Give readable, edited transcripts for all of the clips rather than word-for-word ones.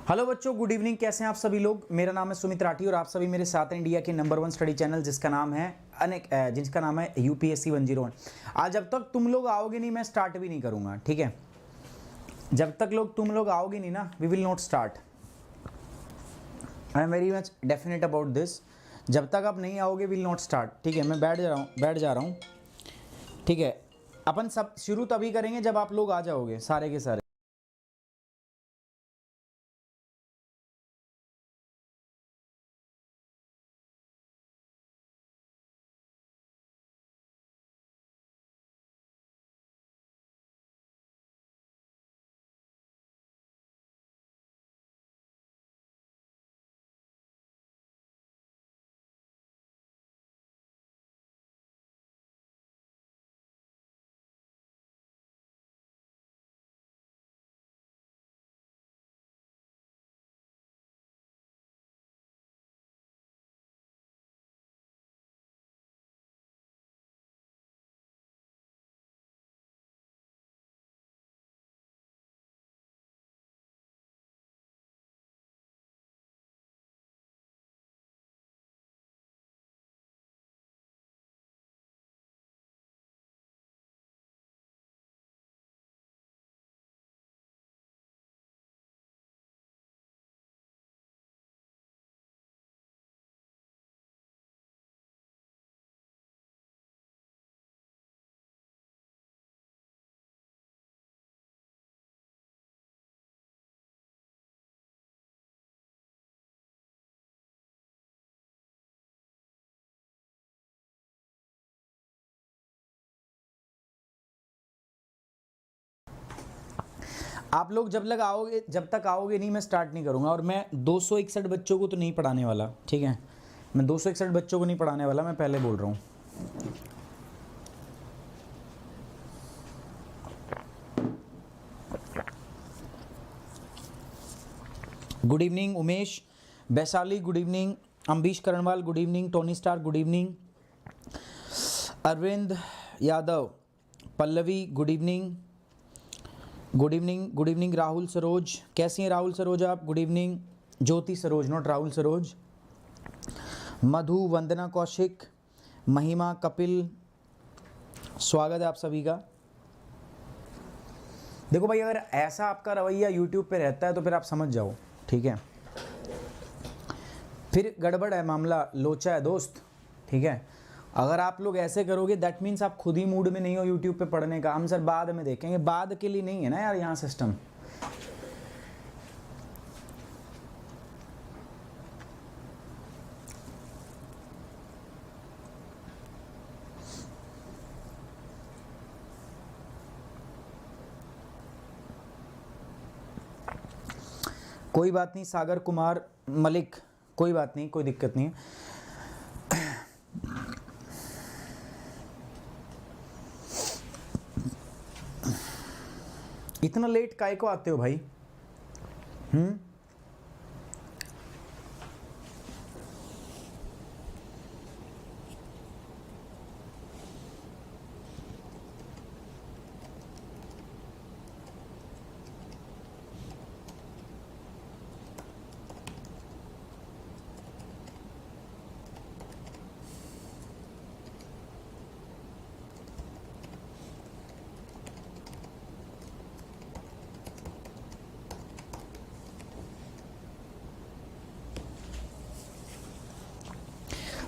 Hello बच्चों, good evening. कैसे हैं आप सभी लोग? मेरा नाम है सुमित राठी और आप सभी मेरे साथ हैं इंडिया के नंबर 1 स्टडी चैनल जिसका नाम है यूपीएससी 101। आज जब तक तुम लोग आओगे नहीं मैं स्टार्ट भी नहीं करूंगा, ठीक है? जब तक तुम लोग आओगे नहीं ना, we will not start. I am very much definite about this. जब तक आप नहीं आओगे विल नॉट स्टार्ट, ठीक है? मैं बैठ जा रहा हूँ, ठीक है? अपन सब शुरू तभी करेंगे जब आप लोग आ जाओगे सारे के सारे। आप लोग जब तक आओगे नहीं मैं स्टार्ट नहीं करूँगा। और मैं 261 बच्चों को तो नहीं पढ़ाने वाला, ठीक है, मैं 261 बच्चों को नहीं पढ़ाने वाला, मैं पहले बोल रहा हूँ। Good evening Umesh, Vaishali good evening, Ambish Karanwal good evening, Tony Star good evening, Arvind Yadav, Pallavi good evening, good evening, good evening Rahul Saroj, कैसी हैं राहुल सरोज आप? Good evening, Jyoti Saroj not Rahul Saroj, Madhu, Vandana Kaushik, Mahima, Kapil, स्वागत है आप सभी का। देखो भाई, अगर ऐसा आपका रवैया यूट्यूब पे रहता है तो फिर आप समझ जाओ, ठीक है, फिर गड़बड़ है, मामला लोचा है दोस्त, ठीक है। अगर आप लोग ऐसे करोगे दैट मीन्स आप खुद ही मूड में नहीं हो यूट्यूब पे पढ़ने का। हम सर बाद में देखेंगे, बाद के लिए नहीं है ना यार यहाँ सिस्टम। कोई बात नहीं सागर कुमार मलिक, कोई बात नहीं, कोई दिक्कत नहीं है। इतना लेट काहे को आते हो भाई?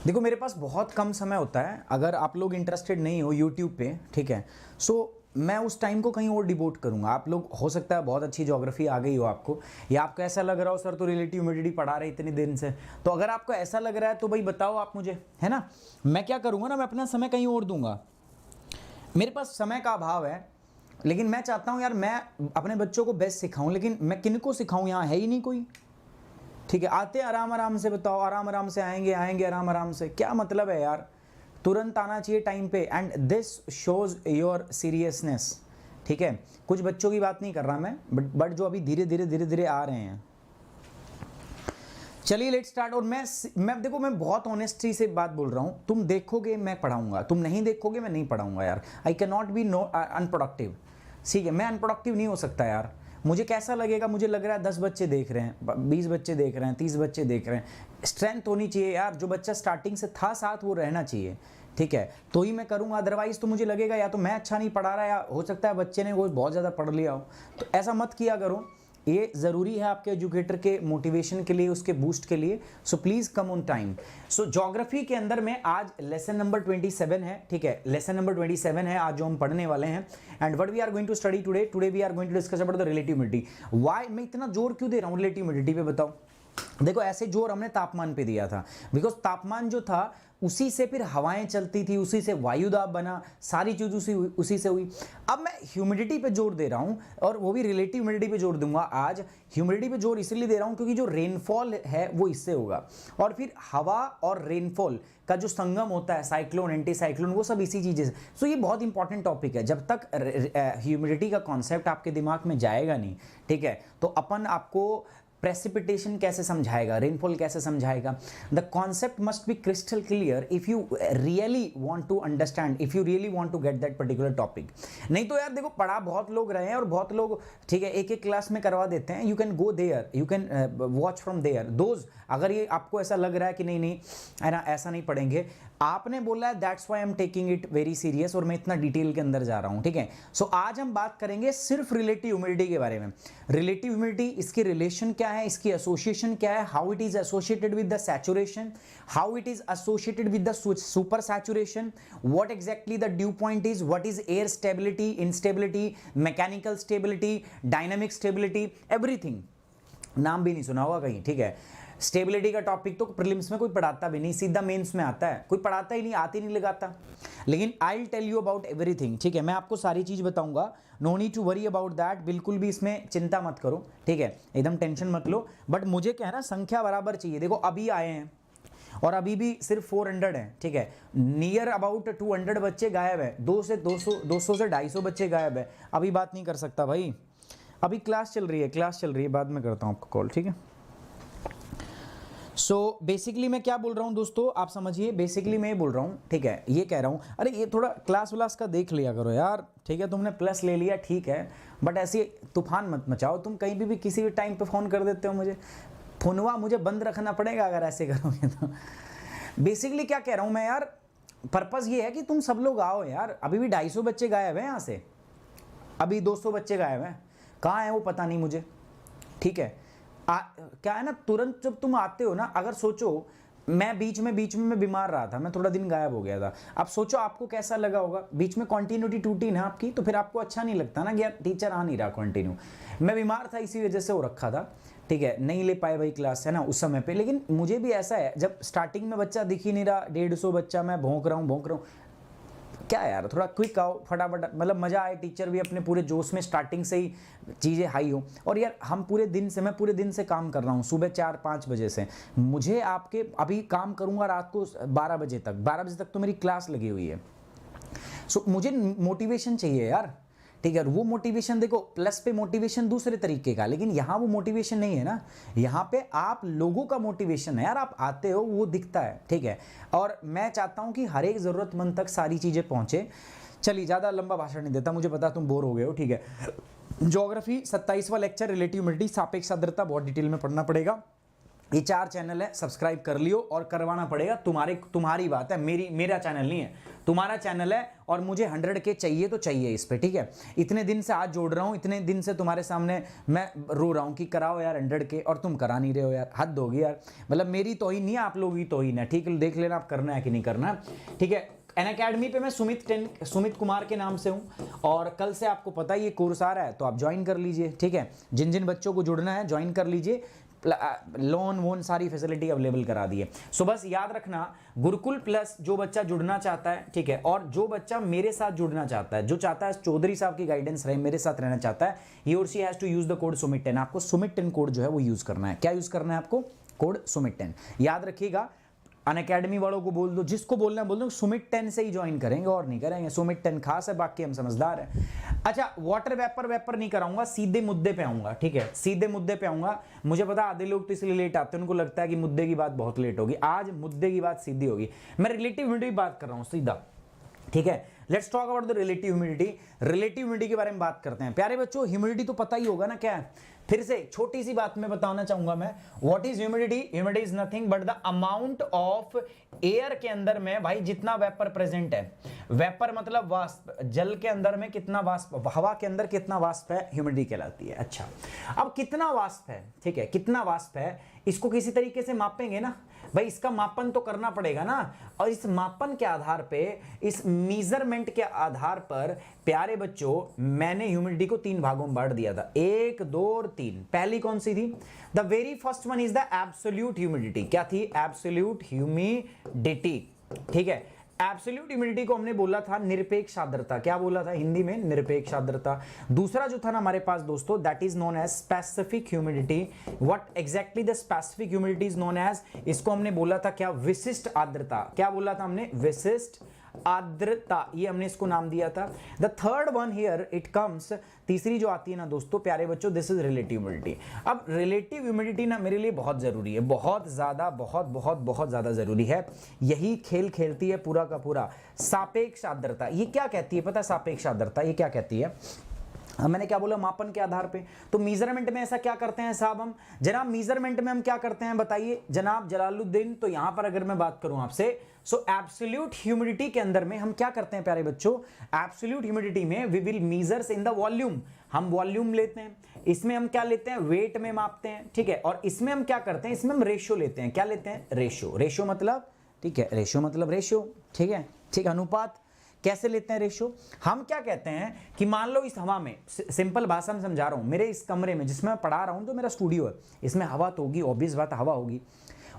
देखो मेरे पास बहुत कम समय होता है, अगर आप लोग इंटरेस्टेड नहीं हो यूट्यूब पे, ठीक है, सो मैं उस टाइम को कहीं और डिवोट करूंगा। आप लोग हो सकता है बहुत अच्छी ज्योग्राफी आ गई हो आपको, या आपको ऐसा लग रहा हो सर तो रिलेटिव ह्यूमिडिटी पढ़ा रहे इतने दिन से, तो अगर आपको ऐसा लग रहा है तो भाई बताओ आप मुझे, है ना। मैं क्या करूँगा ना, मैं अपना समय कहीं और दूंगा, मेरे पास समय का अभाव है, लेकिन मैं चाहता हूँ यार मैं अपने बच्चों को बेस्ट सिखाऊँ, लेकिन मैं किन को सिखाऊँ, यहाँ है ही नहीं कोई, ठीक है। आते आराम आराम से, बताओ आराम आराम से आएंगे आराम आराम से, क्या मतलब है यार, तुरंत आना चाहिए टाइम पे। And this shows your seriousness, ठीक है। कुछ बच्चों की बात नहीं कर रहा मैं, बट जो अभी धीरे धीरे आ रहे हैं। चलिए लेट स्टार्ट। और मैं देखो, मैं बहुत ऑनेस्टी से बात बोल रहा हूँ, तुम देखोगे मैं पढ़ाऊंगा, तुम नहीं देखोगे मैं नहीं पढ़ाऊंगा यार। I can not be unproductive, ठीक है, मैं अनप्रोडक्टिव नहीं हो सकता यार। मुझे कैसा लगेगा, मुझे लग रहा है 10 बच्चे देख रहे हैं, 20 बच्चे देख रहे हैं, 30 बच्चे देख रहे हैं, स्ट्रेंथ होनी चाहिए यार। जो बच्चा स्टार्टिंग से था साथ वो रहना चाहिए, ठीक है, तो ही मैं करूँगा। अदरवाइज तो मुझे लगेगा या तो मैं अच्छा नहीं पढ़ा रहा, या हो सकता है बच्चे ने वो बहुत ज़्यादा पढ़ लिया हो। तो ऐसा मत किया करो, ये ज़रूरी है आपके एजुकेटर के मोटिवेशन के लिए, उसके बूस्ट के लिए। So please come on time. So geography के अंदर में आज लेसन नंबर 27 है, ठीक है, लेसन नंबर 27 है आज जो हम पढ़ने वाले हैं। And what we are going to study today we are going to discuss about the relative humidity. Why मैं इतना जोर क्यों दे रहा हूँ रिलेटिव ह्यूमिडिटी पे, बताओ। देखो ऐसे जोर हमने तापमान पे दिया था, बिकॉज तापमान जो था उसी से फिर हवाएं चलती थी, उसी से वायुदाब बना, सारी चीज उसी से हुई। अब मैं ह्यूमिडिटी पे जोर दे रहा हूं, और वो भी रिलेटिव ह्यूमिडिटी पे जोर दूंगा आज। ह्यूमिडिटी पे जोर इसलिए दे रहा हूं क्योंकि जो रेनफॉल है वो इससे होगा, और फिर हवा और रेनफॉल का जो संगम होता है, साइक्लोन एंटी साइक्लोन, वो सब इसी चीज़ से। सो ये बहुत इंपॉर्टेंट टॉपिक है। जब तक ह्यूमिडिटी का कॉन्सेप्ट आपके दिमाग में जाएगा नहीं, ठीक है, तो अपन आपको प्रेसिपिटेशन कैसे समझाएगा, रेनफॉल कैसे समझाएगा। The concept must be crystal clear if you really want to understand, if you really want to get that particular topic. नहीं तो यार देखो, पढ़ा बहुत लोग रहे हैं और बहुत लोग, ठीक है, एक एक क्लास में करवा देते हैं। You can go there, you can watch from there those. अगर ये आपको ऐसा लग रहा है कि नहीं है ना, ऐसा नहीं पढ़ेंगे, आपने बोला है, that's why I am taking it very serious, और मैं इतना डिटेल के अंदर जा रहा हूं, ठीक है। सो आज हम बात करेंगे सिर्फ रिलेटिव ह्यूमिडिटी के बारे में। रिलेटिव ह्यूमिडिटी, इसकी रिलेशन क्या है, इसकी एसोसिएशन क्या है, how it is associated with the saturation, how it is associated with the super saturation, what exactly the due point is, what is air stability, instability, mechanical stability, dynamic stability, everything. नाम भी नहीं सुना होगा कहीं, ठीक है। Stability का topic तो प्रीलिम्स में कोई पढ़ाता भी नहीं, सीधा मेंस में आता है, कोई पढ़ाता ही नहीं, आती नहीं लगाता। लेकिन I will tell you about everything, ठीक है, मैं आपको सारी चीज बताऊंगा, no need to worry about that, बिल्कुल भी इसमें चिंता मत करो, ठीक है, एकदम टेंशन मत लो। बट मुझे क्या है ना, संख्या बराबर चाहिए। देखो अभी आए हैं और अभी भी सिर्फ 400 है, ठीक है, नियर अबाउट 200 बच्चे गायब है, 200 से 250 बच्चे गायब है। अभी बात नहीं कर सकता भाई, अभी क्लास चल रही है, बाद में करता हूँ आपको कॉल, ठीक है। सो बेसिकली मैं क्या बोल रहा हूँ दोस्तों, आप समझिए, बेसिकली मैं ये बोल रहा हूँ, ठीक है, ये कह रहा हूँ, अरे ये थोड़ा क्लास व्लास का देख लिया करो यार, ठीक है, तुमने प्लस ले लिया ठीक है, बट ऐसे तूफान मत मचाओ, तुम कहीं भी किसी भी टाइम पे फ़ोन कर देते हो मुझे, फोनवा मुझे बंद रखना पड़ेगा अगर ऐसे करोगे तो। बेसिकली क्या कह रहा हूँ मैं यार, पर्पज़ ये है कि तुम सब लोग आओ यार, अभी भी 250 बच्चे गायब हैं यहाँ से, अभी 200 बच्चे गायब हैं, कहाँ हैं वो पता नहीं मुझे, ठीक है। क्या है ना, तुरंत जब तुम आते हो ना, अगर सोचो मैं बीच में मैं बीमार रहा था, मैं थोड़ा दिन गायब हो गया था, अब सोचो आपको कैसा लगा होगा, बीच में कंटिन्यूटी टूटी ना आपकी, तो फिर आपको अच्छा नहीं लगता ना कि यार टीचर आ नहीं रहा कंटिन्यू। मैं बीमार था इसी वजह से वो रखा था, ठीक है, नहीं ले पाए भाई क्लास, है ना, उस समय पे। लेकिन मुझे भी ऐसा है, जब स्टार्टिंग में बच्चा दिख ही नहीं रहा, 150 बच्चा, मैं भौंक रहा हूँ, क्या यार थोड़ा क्विक आओ फटाफट, मतलब मज़ा आए, टीचर भी अपने पूरे जोश में स्टार्टिंग से ही चीज़ें हाई हो। और यार मैं पूरे दिन से काम कर रहा हूँ, सुबह 4-5 बजे से, मुझे आपके अभी काम करूँगा रात को 12 बजे तक तो मेरी क्लास लगी हुई है। सो मुझे मोटिवेशन चाहिए यार, ठीक है, वो मोटिवेशन देखो, प्लस पे मोटिवेशन दूसरे तरीके का, लेकिन यहाँ वो मोटिवेशन नहीं है ना, यहाँ पे आप लोगों का मोटिवेशन है यार, आप आते हो वो दिखता है, ठीक है। और मैं चाहता हूँ कि हर एक ज़रूरतमंद तक सारी चीज़ें पहुँचे। चलिए ज़्यादा लंबा भाषण नहीं देता, मुझे पता तुम बोर हो गए हो, ठीक है। ज्योग्राफी 27वां लेक्चर, रिलेटिव ह्यूमिडिटी, सापेक्ष आर्द्रता, बहुत डिटेल में पढ़ना पड़ेगा। ये 4 चैनल है, सब्सक्राइब कर लियो, और करवाना पड़ेगा, तुम्हारी बात है, मेरा चैनल नहीं है, तुम्हारा चैनल है, और मुझे 100K चाहिए तो चाहिए इस पे, ठीक है। इतने दिन से आज जोड़ रहा हूँ, इतने दिन से तुम्हारे सामने मैं रो रहा हूँ कि कराओ यार 100K, और तुम करा नहीं रहे हो यार, हद होगी यार, मतलब मेरी तौहीन नहीं है, आप लोगों की तौहीन है, ठीक है, देख लेना आप करना है कि नहीं करना, ठीक है। अनअकैडमी पे मैं सुमित कुमार के नाम से हूँ, और कल से आपको पता है ये कोर्स आ रहा है, तो आप ज्वाइन कर लीजिए, ठीक है। जिन बच्चों को जुड़ना है ज्वाइन कर लीजिए, लोन वोन सारी फैसिलिटी अवेलेबल करा दी है। सो बस याद रखना, गुरुकुल प्लस जो बच्चा जुड़ना चाहता है, ठीक है, और जो बच्चा मेरे साथ जुड़ना चाहता है, जो चाहता है चौधरी साहब की गाइडेंस रहे, मेरे साथ रहना चाहता है, ही और she has to use the code सुमित10। आपको सुमित10 कोड जो है वो यूज करना है। क्या यूज करना है आपको? कोड सुमित10। याद रखिएगा, अनअकैडमी वालों को बोल दो, जिसको बोलना है बोल दो, सुमित10 से ही ज्वाइन करेंगे और नहीं करेंगे। सुमित10 खास है, बाकी हम समझदार हैं। अच्छा, वाटर वेपर नहीं कराऊंगा, सीधे मुद्दे पे आऊंगा, ठीक है, सीधे मुद्दे पे आऊंगा। मुझे पता आधे लोग तो इसलिए लेट आते हैं, उनको लगता है कि मुद्दे की बात बहुत लेट होगी। आज मुद्दे की बात सीधी होगी। मैं रिलेटिव ह्यूमिडिटी की बात कर रहा हूं सीधा, ठीक है। Let's talk about the relative humidity. Relative humidity के बारे में बात करते हैं। प्यारे बच्चों, ह्यूमिडिटी तो पता ही होगा ना क्या है। फिर से छोटी सी बात में बताना चाहूंगा मैं, what is humidity? Humidity is nothing but the amount of air के अंदर में भाई जितना वेपर प्रेजेंट है। वेपर मतलब वाष्प, जल के अंदर में कितना वाष्प, हवा के अंदर कितना वाष्प है, ह्यूमिडिटी कहलाती है। अच्छा, अब कितना वाष्प है, ठीक है, कितना वाष्प है, इसको किसी तरीके से मापेंगे ना भाई, इसका मापन तो करना पड़ेगा ना। और इस मापन के आधार पे, इस मेजरमेंट के आधार पर प्यारे बच्चों, मैंने ह्यूमिडिटी को 3 भागों में बांट दिया था, 1, 2 और 3। पहली कौन सी थी? The very first one is the absolute humidity. क्या थी? एब्सोल्यूट ह्यूमिडिटी, ठीक है। एब्सोल्यूट ह्यूमिडिटी को हमने बोला था निरपेक्ष आर्द्रता। क्या बोला था हिंदी में? निरपेक्ष आर्द्रता। दूसरा जो था ना हमारे पास दोस्तों, that is known as specific humidity. What exactly the specific humidity is known as, इसको हमने बोला था क्या? विशिष्ट आर्द्रता। क्या बोला था हमने? विशिष्ट आर्द्रता, ये हमने इसको नाम दिया था। The third one here it comes, तीसरी जो आती है ना दोस्तों प्यारे बच्चों, दिस इज रिलेटिव ह्यूमिडिटी। अब रिलेटिव ह्यूमिडिटी ना मेरे लिए बहुत जरूरी है, बहुत ज्यादा, बहुत ज्यादा जरूरी है। यही खेल खेलती है पूरा का पूरा सापेक्ष आर्द्रता। ये क्या कहती है पता है? सापेक्ष आर्द्रता ये क्या कहती है? मैंने क्या बोला? मापन के आधार पे। तो मेजरमेंट में ऐसा क्या करते हैं साहब हम? जनाब मेजरमेंट में हम क्या करते हैं बताइए जनाब जलालुद्दीन। तो यहां पर अगर मैं बात करूं आपसे, सो एब्सोल्यूट ह्यूमिडिटी के अंदर में हम क्या करते हैं प्यारे बच्चों? एब्सोल्यूट ह्यूमिडिटी में we will measures in the volume. हम वॉल्यूम लेते हैं, इसमें हम क्या लेते हैं? वेट में मापते हैं, ठीक है। और इसमें हम क्या करते हैं? इसमें हम रेशियो लेते हैं। क्या लेते हैं? रेशियो। रेशियो मतलब, ठीक है, रेशियो मतलब रेशियो, ठीक है, ठीक, अनुपात। कैसे लेते हैं रेशियो? हम क्या कहते हैं कि मान लो इस हवा में, सिंपल भाषा में समझा रहा हूं, मेरे इस कमरे में जिसमें मैं पढ़ा रहा हूं, जो मेरा स्टूडियो है, इसमें हवा तो होगी, ऑब्वियस बात हवा होगी,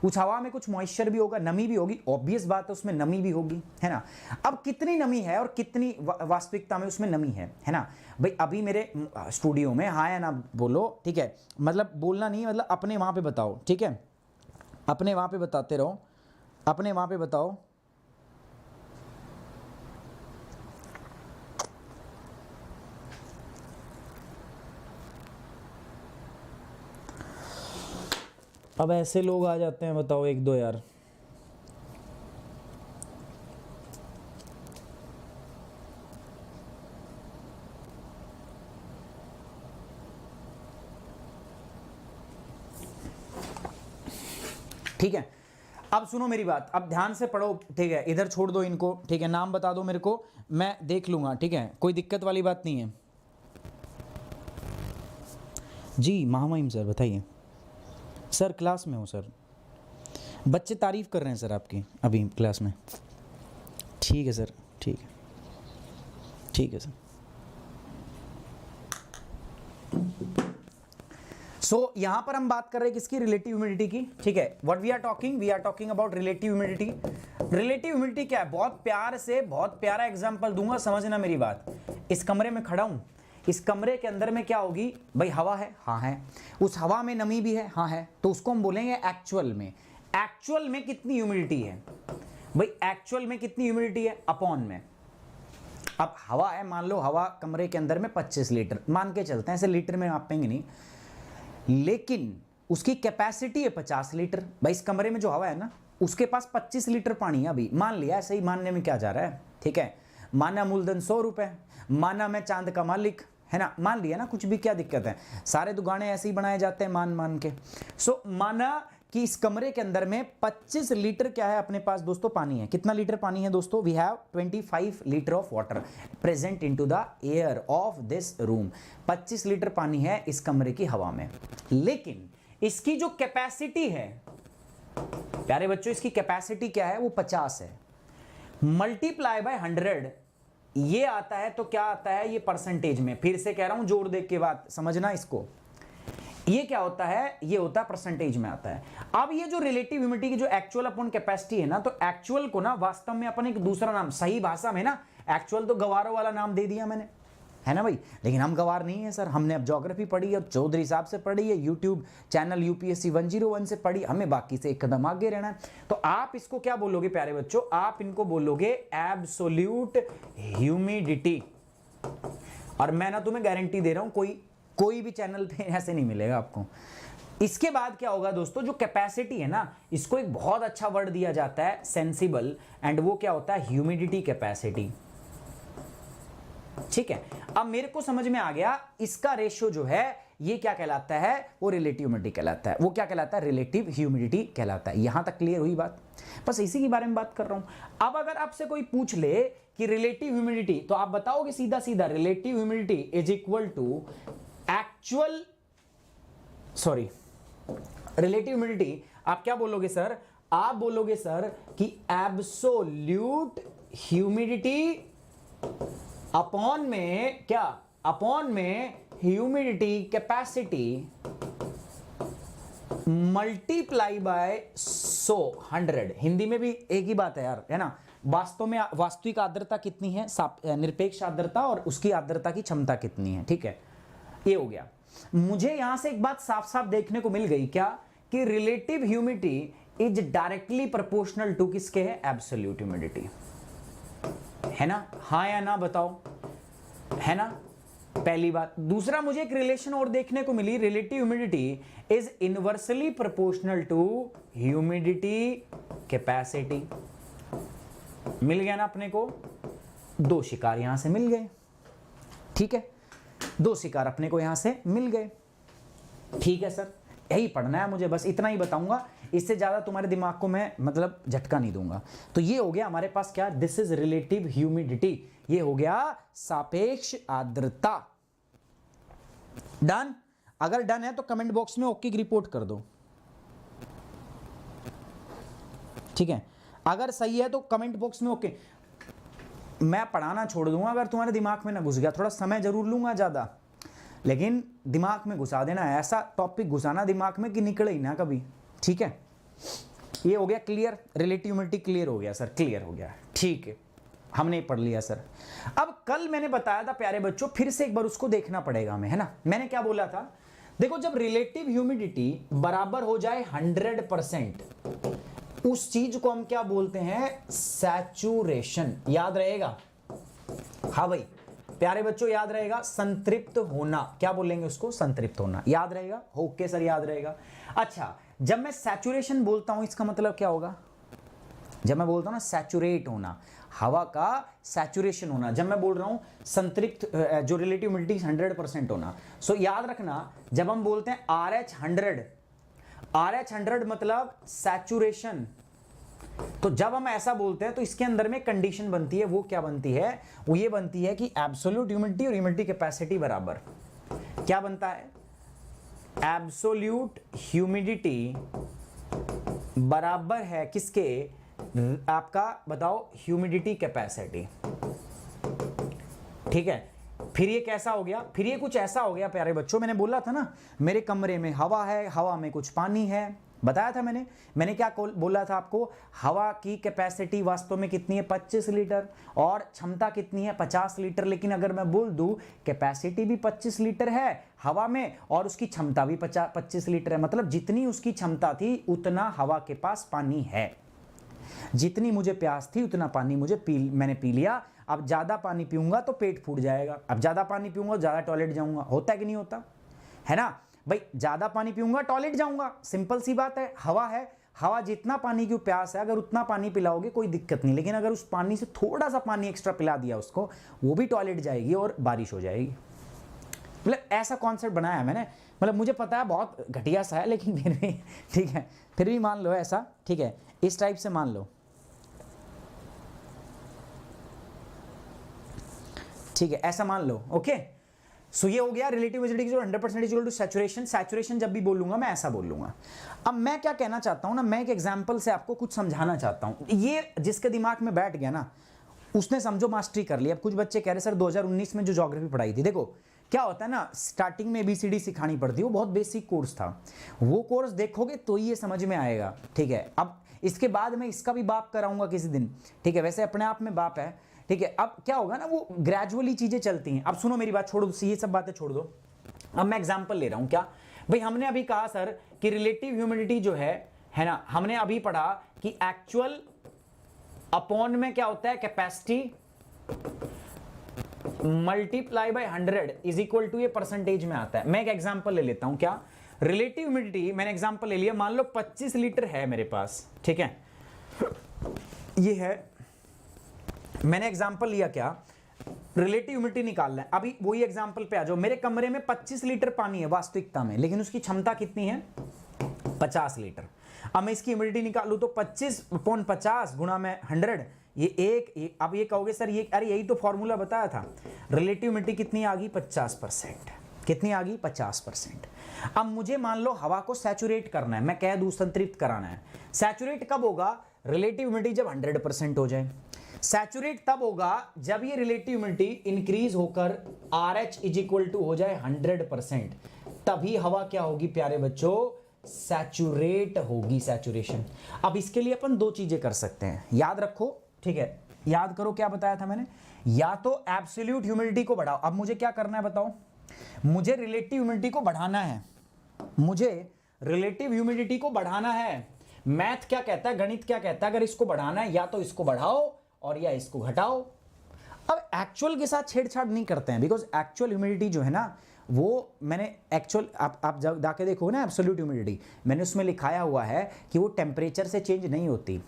उस हवा में कुछ मॉइस्चर भी होगा, नमी भी होगी, ऑब्वियस बात है उसमें नमी भी होगी, है ना। अब कितनी नमी है और कितनी वास्तविकता में उसमें नमी है ना भाई। अभी मेरे स्टूडियो में, हाँ या ना बोलो, ठीक है, मतलब बोलना नहीं, मतलब अपने वहां पे बताओ, ठीक है, अपने वहां पे बताते रहो, अपने वहां पे बताओ। अब ऐसे लोग आ जाते हैं, बताओ एक दो यार। ठीक है, अब सुनो मेरी बात, अब ध्यान से पढ़ो, ठीक है, इधर छोड़ दो इनको, ठीक है, नाम बता दो मेरे को, मैं देख लूंगा, ठीक है, कोई दिक्कत वाली बात नहीं है। जी महामहिम सर बताइए। सर क्लास में हूँ सर, बच्चे तारीफ कर रहे हैं सर आपकी अभी क्लास में। ठीक है सर, ठीक है, ठीक है सर। सो यहां पर हम बात कर रहे हैं किसकी? रिलेटिव ह्यूमिडिटी की, ठीक है। What we are talking about relative humidity. Relative humidity क्या है? बहुत प्यार से बहुत प्यारा एग्जांपल दूंगा, समझना मेरी बात। इस कमरे में खड़ा हूं, इस कमरे के अंदर में क्या होगी भाई? हवा है, हाँ है। उस हवा में नमी भी है, हाँ है। तो उसको हम बोलेंगे एक्चुअल में। एक्चुअल में कितनी ह्यूमिडिटी है भाई? एक्चुअल में कितनी ह्यूमिडिटी है अपॉन में। अब हवा है, मान लो हवा कमरे के अंदर में 25 लीटर मान के चलते हैं, ऐसे लीटर में मापेंगे नहीं, लेकिन उसकी कैपेसिटी है 50 लीटर। भाई इस कमरे में जो हवा है ना, उसके पास 25 लीटर पानी है अभी, मान लिया, ऐसे ही मानने में क्या जा रहा है, ठीक है। माना मूलधन 100 रुपए, माना मैं चांद का मालिक, है ना, मान लिया ना, कुछ भी, क्या दिक्कत है, सारे दुकानें ऐसे ही बनाए जाते हैं मान के। सो माना कि इस कमरे के अंदर में 25 लीटर क्या है अपने पास दोस्तों? पानी है। कितना लीटर पानी है दोस्तों? We have 25 litre of water present into the air of this room. 25 litre पानी है इस कमरे की हवा में, लेकिन इसकी जो कैपेसिटी है प्यारे बच्चों, इसकी कैपेसिटी क्या है? वो 50 है। मल्टीप्लाई बाय 100 ये आता है, तो क्या आता है ये परसेंटेज में? फिर से कह रहा हूं, जोड़ देख के बात समझना इसको। ये क्या होता है? ये होता है परसेंटेज में आता है। अब ये जो रिलेटिव ह्यूमिडिटी की जो एक्चुअल अपॉन कैपेसिटी है ना, तो एक्चुअल को ना वास्तव में अपन एक दूसरा नाम, सही भाषा में ना, एक्चुअल तो गवारों वाला नाम दे दिया मैंने, है ना भाई, लेकिन हम गवार नहीं है सर। हमने अब ज्योग्राफी पढ़ी है, चौधरी साहब से पढ़ी है, यूट्यूब चैनल यूपीएससी 101 से पढ़ी, हमें बाकी से एक कदम आगे रहना है। तो आप इसको क्या बोलोगे प्यारे बच्चों? आप इनको बोलोगे एब्सोल्यूट ह्यूमिडिटी। और मैं ना तुम्हें गारंटी दे रहा हूं, कोई भी चैनल पे ऐसे नहीं मिलेगा आपको। इसके बाद क्या होगा दोस्तों? जो कैपेसिटी है ना, इसको एक बहुत अच्छा वर्ड दिया जाता है, सेंसिबल, एंड वो क्या होता है? Humidity capacity. ठीक है, अब मेरे को समझ में आ गया, इसका रेशियो जो है ये क्या कहलाता है? वो रिलेटिव ह्यूमिडिटी कहलाता है। वो क्या कहलाता है? रिलेटिव ह्यूमिडिटी कहलाता है। यहां तक क्लियर हुई बात? बस इसी के बारे में बात कर रहा हूं। अब अगर आपसे कोई पूछ ले कि रिलेटिव ह्यूमिडिटी, तो आप बताओगे सीधा सीधा relative humidity is equal to actual, sorry, relative humidity आप क्या बोलोगे सर? आप बोलोगे सर कि एब्सोल्यूट ह्यूमिडिटी अपॉन में क्या? अपॉन में humidity capacity multiply by 100। Hindi में भी एक ही बात है यार, है ना। वास्तव में वास्तविक आर्द्रता कितनी है, निरपेक्ष आर्द्रता, और उसकी आर्द्रता की क्षमता कितनी है, ठीक है। ये हो गया। मुझे यहां से एक बात साफ साफ देखने को मिल गई, क्या? कि relative humidity is directly proportional to किसके है? एब्सोल्यूट ह्यूमिडिटी, है ना। हाँ या ना बताओ, है ना, पहली बात। दूसरा, मुझे एक रिलेशन और देखने को मिली, relative humidity is inversely proportional to humidity capacity. मिल गया ना अपने को? दो शिकार यहां से मिल गए, ठीक है, दो शिकार अपने को यहां से मिल गए। ठीक है सर, यही पढ़ना है मुझे, बस इतना ही बताऊंगा, इससे ज्यादा तुम्हारे दिमाग को मैं मतलब झटका नहीं दूंगा। तो ये हो गया हमारे पास क्या? This is relative humidity. ये हो गया सापेक्ष आर्द्रता। डन? अगर डन है तो कमेंट बॉक्स में ओके की रिपोर्ट कर दो, ठीक है। अगर सही है तो कमेंट बॉक्स में ओके। मैं पढ़ाना छोड़ दूंगा अगर तुम्हारे दिमाग में ना घुस गया। थोड़ा समय जरूर लूंगा ज़्यादा, लेकिन दिमाग में घुसा देना है, ऐसा टॉपिक घुसाना दिमाग में कि निकले ही ना कभी। ठीक है, ये हो गया क्लियर, रिलेटिव ह्यूमिडिटी क्लियर हो गया सर, क्लियर हो गया, ठीक है, हमने पढ़ लिया सर। अब कल मैंने बताया था प्यारे बच्चों, फिर से एक बार उसको देखना पड़ेगा हमें, है ना। मैंने क्या बोला था, देखो जब रिलेटिव ह्यूमिडिटी बराबर हो जाए 100%, उस चीज को हम क्या बोलते हैं, सैचुरेशन। याद रहेगा, हाँ भाई प्यारे बच्चों याद रहेगा, संतृप्त होना, क्या बोलेंगे उसको, संतृप्त होना। याद रहेगा, ओके सर याद रहेगा। अच्छा, जब मैं सैचुरेशन बोलता हूं इसका मतलब क्या होगा, जब मैं बोलता हूं ना सैचुरेट होना, हवा का सैचुरेशन होना, जब मैं बोल रहा हूं संतृप्त, जो रिलेटिव ह्यूमिडिटी 100% होना। सो याद रखना, जब हम बोलते हैं RH100 मतलब सैचुरेशन, तो जब हम ऐसा बोलते हैं तो इसके अंदर में कंडीशन बनती है, वो क्या बनती है, वो ये बनती है कि एब्सोल्यूट ह्यूमिडिटी और ह्यूमिडिटी कैपेसिटी बराबर, क्या बनता है, एब्सोल्यूट ह्यूमिडिटी बराबर है किसके, आपका बताओ, ह्यूमिडिटी कैपेसिटी। ठीक है, फिर ये कैसा हो गया, फिर ये कुछ ऐसा हो गया प्यारे बच्चों, मैंने बोला था ना मेरे कमरे में हवा है, हवा में कुछ पानी है, बताया था मैंने क्या बोला था आपको, हवा की कैपेसिटी वास्तव में कितनी है, 25 लीटर, और क्षमता कितनी है, 50 लीटर। लेकिन अगर मैं बोल दूं कैपेसिटी भी 25 लीटर है हवा में और उसकी क्षमता भी 25 लीटर है, मतलब जितनी उसकी क्षमता थी उतना हवा के पास पानी है, जितनी मुझे प्यास थी उतना पानी मैंने पी लिया। अब ज्यादा पानी पीऊंगा तो पेट फूट जाएगा, अब ज्यादा पानी पीऊंगा ज्यादा टॉयलेट जाऊंगा, होता है कि नहीं होता, है ना भाई, ज्यादा पानी पीऊंगा टॉयलेट जाऊंगा, सिंपल सी बात है। हवा है, हवा जितना पानी की प्यास है अगर उतना पानी पिलाओगे कोई दिक्कत नहीं, लेकिन अगर उस पानी से थोड़ा सा पानी एक्स्ट्रा पिला दिया उसको, वो भी टॉयलेट जाएगी और बारिश हो जाएगी। मतलब ऐसा कॉन्सेप्ट बनाया है मैंने, मतलब मुझे पता है बहुत घटिया सा है, लेकिन फिर भी ठीक है, फिर भी मान लो ऐसा, ठीक है, इस टाइप से मान लो, ठीक है, ऐसा मान लो, ओके। सो ये हो गया रिलेटिव ह्यूमिडिटी जो 100% इक्वल टू सैचुरेशन। सैचुरेशन जब भी बोलूंगा मैं ऐसा बोल लूंगा। अब मैं क्या कहना चाहता हूं ना, मैं एक एग्जांपल से आपको कुछ समझाना चाहता हूं, ये जिसके दिमाग में बैठ गया ना उसने समझो मास्टरी कर लिया। अब कुछ बच्चे कह रहे सर 2019 में जो ज्योग्राफी पढ़ाई थी, देखो क्या होता है ना, स्टार्टिंग में ABCD सिखानी पड़ती है, वो बहुत बेसिक कोर्स था, वो कोर्स देखोगे तो ये समझ में आएगा, ठीक है। अब इसके बाद मैं इसका भी बाप कराऊंगा किसी दिन, ठीक है, वैसे अपने आप में बाप है, ठीक है। अब क्या होगा ना, वो ग्रेजुअली चीजें चलती हैं। अब सुनो मेरी बात, छोड़ दो ये सब बातें, छोड़ दो। अब मैं एग्जांपल ले रहा हूं, क्या भाई, हमने अभी कहा सर कि रिलेटिव ह्यूमिडिटी जो है ना, हमने अभी पढ़ा कि एक्चुअल अपॉन में क्या होता है, capacity multiply by 100 is equal to, ये परसेंटेज में आता है। मैं एक एग्जांपल ले लेता हूं, क्या, रिलेटिव ह्यूमिडिटी मैंने एग्जांपल ले लिया, मान लो 25 लीटर है मेरे पास, ठीक है, ये है, मैंने एग्जांपल लिया, क्या, रिलेटिव ह्यूमिडिटी निकालना है। अभी वही एग्जांपल पे आ जाओ, मेरे कमरे में 25 लीटर पानी है वास्तविकता में, लेकिन उसकी क्षमता कितनी है, 50 लीटर। अब मैं इसकी ह्यूमिडिटी निकालूं तो 25/50 गुणा में 100, ये एक, अब ये कहोगे सर ये, अरे यही तो फॉर्मूला बताया था, रिलेटिव ह्यूमिडिटी कितनी आ गई, 50%, कितनी आ गई, 50%। अब मुझे मान लो हवा को सैचुरेट करना है, मैं कह दूं संतृप्त कराना है। सैचुरेट कब होगा, रिलेटिव ह्यूमिडिटी जब 100% हो जाए। सैचुरेट तब होगा जब ये रिलेटिव ह्यूमिडिटी इंक्रीज होकर RH इज इक्वल टू हो जाए 100%, तभी हवा क्या होगी प्यारे बच्चों, सैचुरेट होगी, सैचुरेशन। अब इसके लिए अपन दो चीजें कर सकते हैं, याद रखो, ठीक है, याद करो क्या बताया था मैंने, या तो एब्सोल्यूट ह्यूमिडिटी को बढ़ाओ। अब मुझे क्या करना है बताओ, मुझे रिलेटिव ह्यूमिडिटी को बढ़ाना है, मुझे रिलेटिव ह्यूमिडिटी को बढ़ाना है। मैथ क्या कहता है, गणित क्या कहता है, अगर इसको बढ़ाना है या तो इसको बढ़ाओ और या इसको घटाओ। अब एक्चुअल के साथ छेड़छाड़ नहीं करते हैं, बिकॉज एक्चुअल ह्यूमिडिटी जो है ना, वो मैंने एक्चुअल, आप जब जाके देखो ना एब्सोल्यूट ह्यूमिडिटी, मैंने उसमें लिखाया हुआ है कि वो टेम्परेचर से चेंज नहीं होती।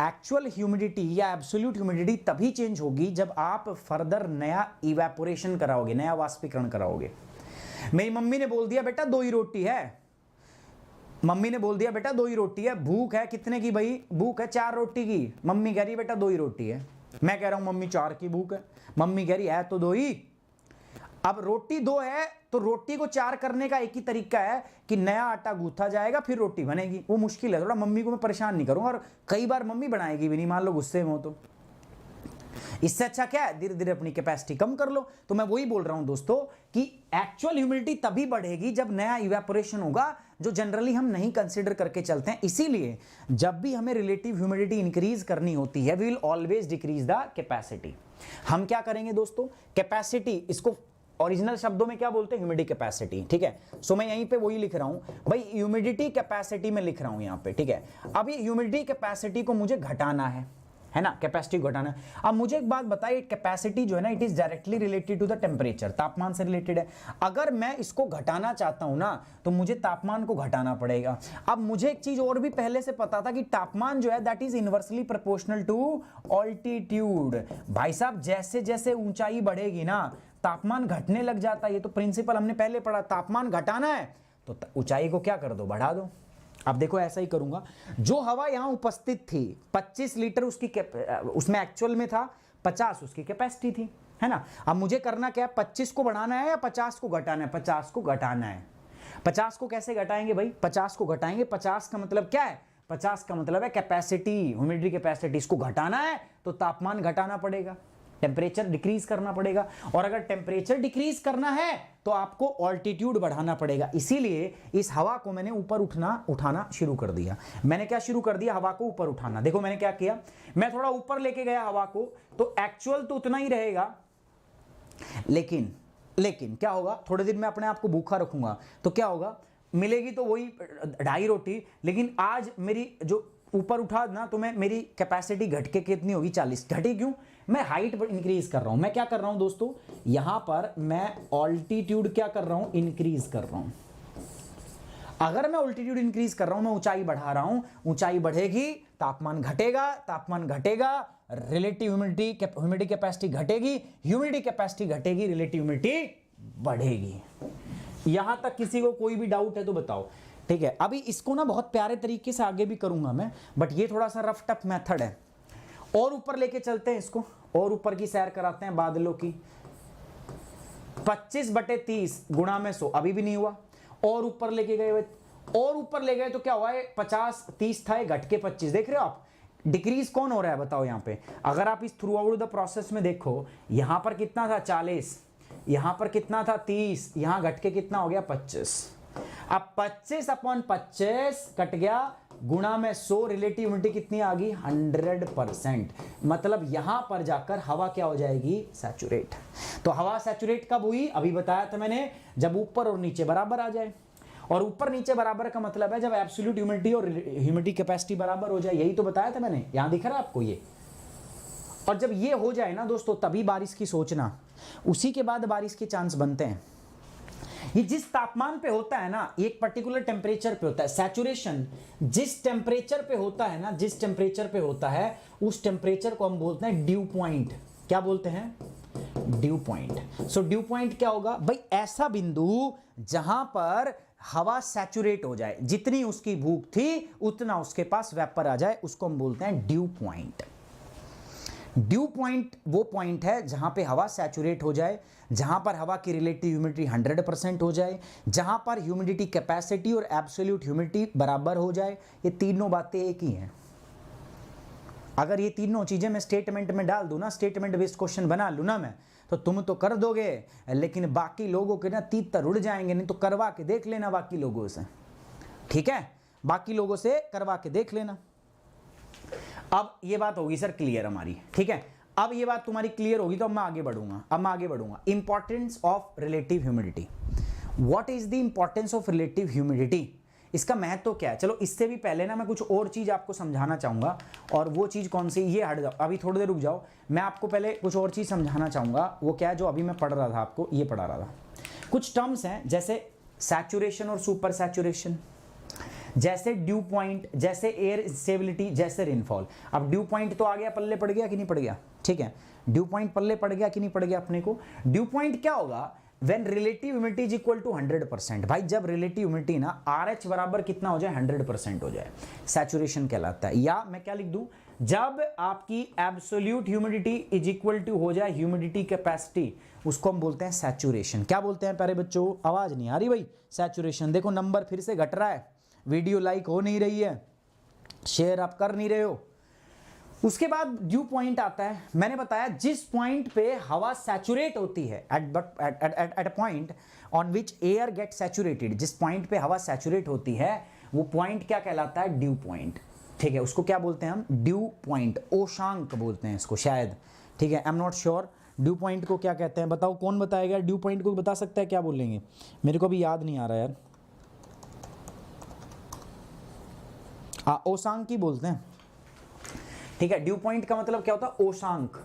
एक्चुअल ह्यूमिडिटी या एब्सोल्यूट ह्यूमिडिटी तभी चेंज होगी जब आप फर्दर नया इवेपोरेशन कराओगे, नया वाष्पीकरण कराओगे। मेरी मम्मी ने बोल दिया बेटा 2 ही रोटी है, मम्मी ने बोल दिया बेटा 2 ही रोटी है, भूख है कितने की भाई, भूख है 4 रोटी की, मम्मी कह रही है बेटा 2 ही रोटी है, मैं कह रहा हूं मम्मी 4 की भूख है, मम्मी कह रही है तो 2 ही। अब रोटी 2 है तो रोटी को 4 करने का एक ही तरीका है कि नया आटा गूंथा जाएगा फिर रोटी बनेगी। वो मुश्किल है थोड़ा, मम्मी को मैं परेशान नहीं करूंगा, और कई बार मम्मी बनाएगी भी नहीं, मान लो गुस्से में हो तो। इससे अच्छा क्या है, धीरे धीरे अपनी कैपेसिटी कम कर लो। तो मैं वही बोल रहा हूं दोस्तों कि एक्चुअल ह्यूमिडिटी तभी बढ़ेगी जब नया इवेपोरेशन होगा, जो जनरली हम नहीं कंसीडर करके चलते हैं। इसीलिए जब भी हमें रिलेटिव ह्यूमिडिटी इंक्रीज करनी होती है, we will always decrease the capacity. हम क्या करेंगे दोस्तों, कैपेसिटी, इसको ओरिजिनल शब्दों में क्या बोलते हैं, ह्यूमिडिटी कैपेसिटी, ठीक है। सो मैं यहीं पे वही लिख रहा हूं भाई, ह्यूमिडिटी कैपेसिटी में लिख रहा हूं यहां पे, ठीक है। अब ये ह्यूमिडिटी कैपेसिटी को मुझे घटाना है ना, कैपेसिटी घटाना है। अब मुझे एक बात बताइए, कैपेसिटी जो है ना, it is directly related to the temperature, तापमान से रिलेटेड है। अगर मैं इसको घटाना चाहता हूं ना, तो मुझे तापमान को घटाना पड़ेगा। अब मुझे एक चीज और भी पहले से पता था कि तापमान जो है that is inversely proportional to altitude. भाई साहब, जैसे जैसे ऊंचाई बढ़ेगी ना, तापमान घटने लग जाता है। ये तो प्रिंसिपल हमने पहले पढ़ा, तापमान घटाना है तो ऊंचाई को क्या कर दो, बढ़ा दो। अब देखो ऐसा ही करूंगा, जो हवा यहां उपस्थित थी 25 लीटर उसकी उसमें एक्चुअल में था 50 उसकी कैपेसिटी थी, है ना। अब मुझे करना क्या है, 25 को बढ़ाना है या 50 को घटाना है, 50 को घटाना है। 50 को कैसे घटाएंगे भाई, 50 को घटाएंगे, 50 का मतलब क्या है, 50 का मतलब है कैपेसिटी, ह्यूमिडिटी कैपेसिटी। इसको घटाना है तो तापमान घटाना पड़ेगा, टेम्परेचर डिक्रीज करना पड़ेगा। और अगर टेम्परेचर डिक्रीज करना है तो आपको ऑल्टीट्यूड बढ़ाना पड़ेगा। इसीलिए इस हवा को मैंने ऊपर उठाना शुरू कर दिया। मैंने क्या शुरू कर दिया, हवा को ऊपर उठाना। देखो मैंने क्या किया, मैं थोड़ा ऊपर लेके गया हवा को, तो एक्चुअल तो उतना ही रहेगा, लेकिन क्या होगा, थोड़े दिन में अपने आप को भूखा रखूंगा तो क्या होगा, मिलेगी तो वही 2.5 रोटी, लेकिन आज मेरी जो ऊपर उठा ना, तो मेरी कैपेसिटी घट के कितनी होगी, 40। घटी क्यों, मैं हाइट इंक्रीज कर रहा हूं। मैं क्या कर रहा हूं दोस्तों, यहां पर मैं ऑल्टीट्यूड क्या कर रहा हूं, इंक्रीज कर रहा हूं। अगर मैं ऑल्टीट्यूड इंक्रीज कर रहा हूं, मैं ऊंचाई बढ़ा रहा हूं, ऊंचाई बढ़ेगी तापमान घटेगा, तापमान घटेगा रिलेटिव ह्यूमिडिटी कैपेसिटी घटेगी, ह्यूमिडिटी कैपेसिटी घटेगी, रिलेटिव ह्यूमिडिटी बढ़ेगी। यहां तक किसी को कोई भी डाउट है तो बताओ, ठीक है। अभी इसको ना बहुत प्यारे तरीके से आगे भी करूंगा मैं, बट ये थोड़ा सा रफ टफ मेथड है। और ऊपर लेके चलते हैं इसको, और ऊपर की सैर कराते हैं बादलों की। 25/30 गुणा में 100, अभी भी नहीं हुआ। और ऊपर लेके गए, और ऊपर ले गए तो क्या हुआ है, 50 30 था, घट के 25। देख रहे हो आप, डिक्रीज कौन हो रहा है बताओ। यहां पे अगर आप इस थ्रू आउट द प्रोसेस में देखो, यहां पर कितना था 40, यहां पर कितना था 30, यहां घट के कितना हो गया 25। अब 25/25 कट गया, गुणा में 100, रिलेटिव ह्यूमिडिटी कितनी आ गई 100%। मतलब यहां पर जाकर हवा क्या हो जाएगी, सैचुरेट। तो हवा सैचुरेट कब हुई, अभी बताया था मैंने, जब ऊपर और नीचे बराबर आ जाए। और ऊपर नीचे बराबर का मतलब है जब एब्सोल्यूट ह्यूमिडिटी और ह्यूमिडिटी कैपेसिटी बराबर हो जाए। यही तो बताया था मैंने, यहां दिख रहा है आपको ये। और जब ये हो जाए ना दोस्तों, तभी बारिश की सोचना, उसी के बाद बारिश के चांस बनते हैं। ये जिस तापमान पे होता है ना, एक पर्टिकुलर टेम्परेचर पे होता है सैचुरेशन, जिस टेम्परेचर पे होता है ना, जिस टेम्परेचर पे होता है, उस टेम्परेचर को हम बोलते हैं ड्यू पॉइंट। क्या बोलते हैं, due point. So due point क्या होगा भाई, ऐसा बिंदु जहां पर हवा सैचुरेट हो जाए, जितनी उसकी भूख थी उतना उसके पास वेपर आ जाए, उसको हम बोलते हैं ड्यू पॉइंट। ड्यू पॉइंट वो पॉइंट है जहां पे हवा सैचुरेट हो जाए, जहां पर हवा की रिलेटिव ह्यूमिडिटी 100% हो जाए, जहां पर ह्यूमिडिटी कैपेसिटी और एब्सोल्यूट ह्यूमिडिटी बराबर हो जाए। ये तीनों बातें एक ही हैं। अगर ये तीनों चीजें मैं स्टेटमेंट में डाल दूं ना, स्टेटमेंट बेस्ड क्वेश्चन बना लूं ना मैं, तो तुम तो कर दोगे, लेकिन बाकी लोगों के ना तीतर उड़ जाएंगे। नहीं तो करवा के देख लेना बाकी लोगों से, ठीक है, बाकी लोगों से करवा के देख लेना। अब ये बात होगी सर क्लियर हमारी, ठीक है। अब ये बात तुम्हारी क्लियर होगी तो अब मैं आगे बढ़ूंगा। Importance of relative humidity. What is the importance of relative humidity, इसका महत्व क्या है। चलो इससे भी पहले ना मैं कुछ और चीज आपको समझाना चाहूंगा, और वो चीज कौन सी, ये हट जाओ अभी, थोड़ी देर रुक जाओ। मैं आपको पहले कुछ और चीज समझाना चाहूंगा। वो क्या है, जो अभी मैं पढ़ रहा था आपको, ये पढ़ा रहा था। कुछ टर्म्स हैं जैसे सैचुरेशन और सुपर सैचुरेशन, जैसे ड्यू पॉइंट, जैसे एयर स्टेबिलिटी, जैसे रेनफॉल। अब ड्यू पॉइंट तो आ गया, पल्ले पड़ गया कि नहीं पड़ गया, ठीक है। ड्यू पॉइंट पल्ले पड़ गया कि नहीं पड़ गया अपने को। ड्यू पॉइंट क्या होगा, when relative humidity is equal to 100%। भाई जब रिलेटिव ह्यूमिडिटी ना RH बराबर कितना हो जाए, 100% हो जाए, सैचुरेशन कहलाता है। या मैं क्या लिख दूं, जब आपकी absolute humidity is equal to हो जाए ह्यूमिडिटी कैपेसिटी, उसको हम बोलते हैं सैचुरेशन। क्या बोलते हैं प्यारे बच्चों, आवाज नहीं आ रही भाई, सैचुरेशन। देखो नंबर फिर से घट रहा है, वीडियो लाइक हो नहीं रही है, शेयर आप कर नहीं रहे हो। उसके बाद ड्यू पॉइंट आता है। मैंने बताया जिस पॉइंट पे हवा सैचुरेट होती है, at a point on which air gate saturated, जिस पॉइंट पे हवा सैचुरेट होती है वो पॉइंट क्या कहलाता है? Due point. ठीक है, उसको क्या बोलते हैं हम? ड्यू पॉइंट, ओशांक बोलते हैं इसको शायद। ठीक है, I am not sure due point को क्या कहते हैं। बताओ कौन बताएगा? ड्यू पॉइंट को बता सकता है? क्या बोलेंगे? मेरे को भी याद नहीं आ रहा यार। ओशांक ही बोलते हैं। ठीक है, ड्यू पॉइंट का मतलब क्या होता है? ओशांक।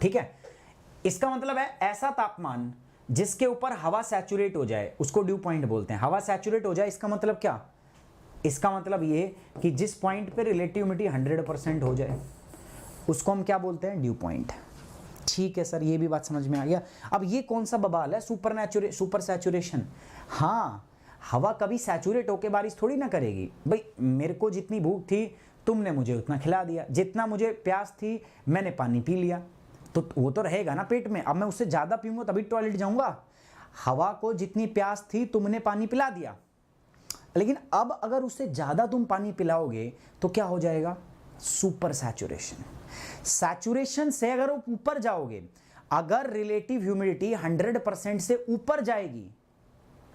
ठीक है, इसका मतलब है ऐसा तापमान जिसके ऊपर हवा सैचुरेट हो जाए उसको ड्यू पॉइंट बोलते हैं। हवा सैचुरेट हो जाए इसका मतलब क्या? इसका मतलब ये कि जिस पॉइंट पे रिलेटिव ह्यूमिडिटी 100% हो जाए उसको हम क्या बोलते हैं? Due point. ठीक है सर, ये भी बात समझ में आ गया। अब ये कौन सा बवाल है? Super saturation. हाँ, हवा कभी सैचुरेट होके बारिश थोड़ी ना करेगी भाई। मेरे को जितनी भूख थी तुमने मुझे उतना खिला दिया, जितना मुझे प्यास थी मैंने पानी पी लिया, तो वो तो रहेगा ना पेट में। अब मैं उससे ज़्यादा पीऊँगा तभी टॉयलेट जाऊँगा। हवा को जितनी प्यास थी तुमने पानी पिला दिया, लेकिन अब अगर उससे ज़्यादा तुम पानी पिलाओगे तो क्या हो जाएगा? Super saturation. सैचुरेशन से अगर वो ऊपर जाओगे, अगर रिलेटिव ह्यूमिडिटी 100% से ऊपर जाएगी,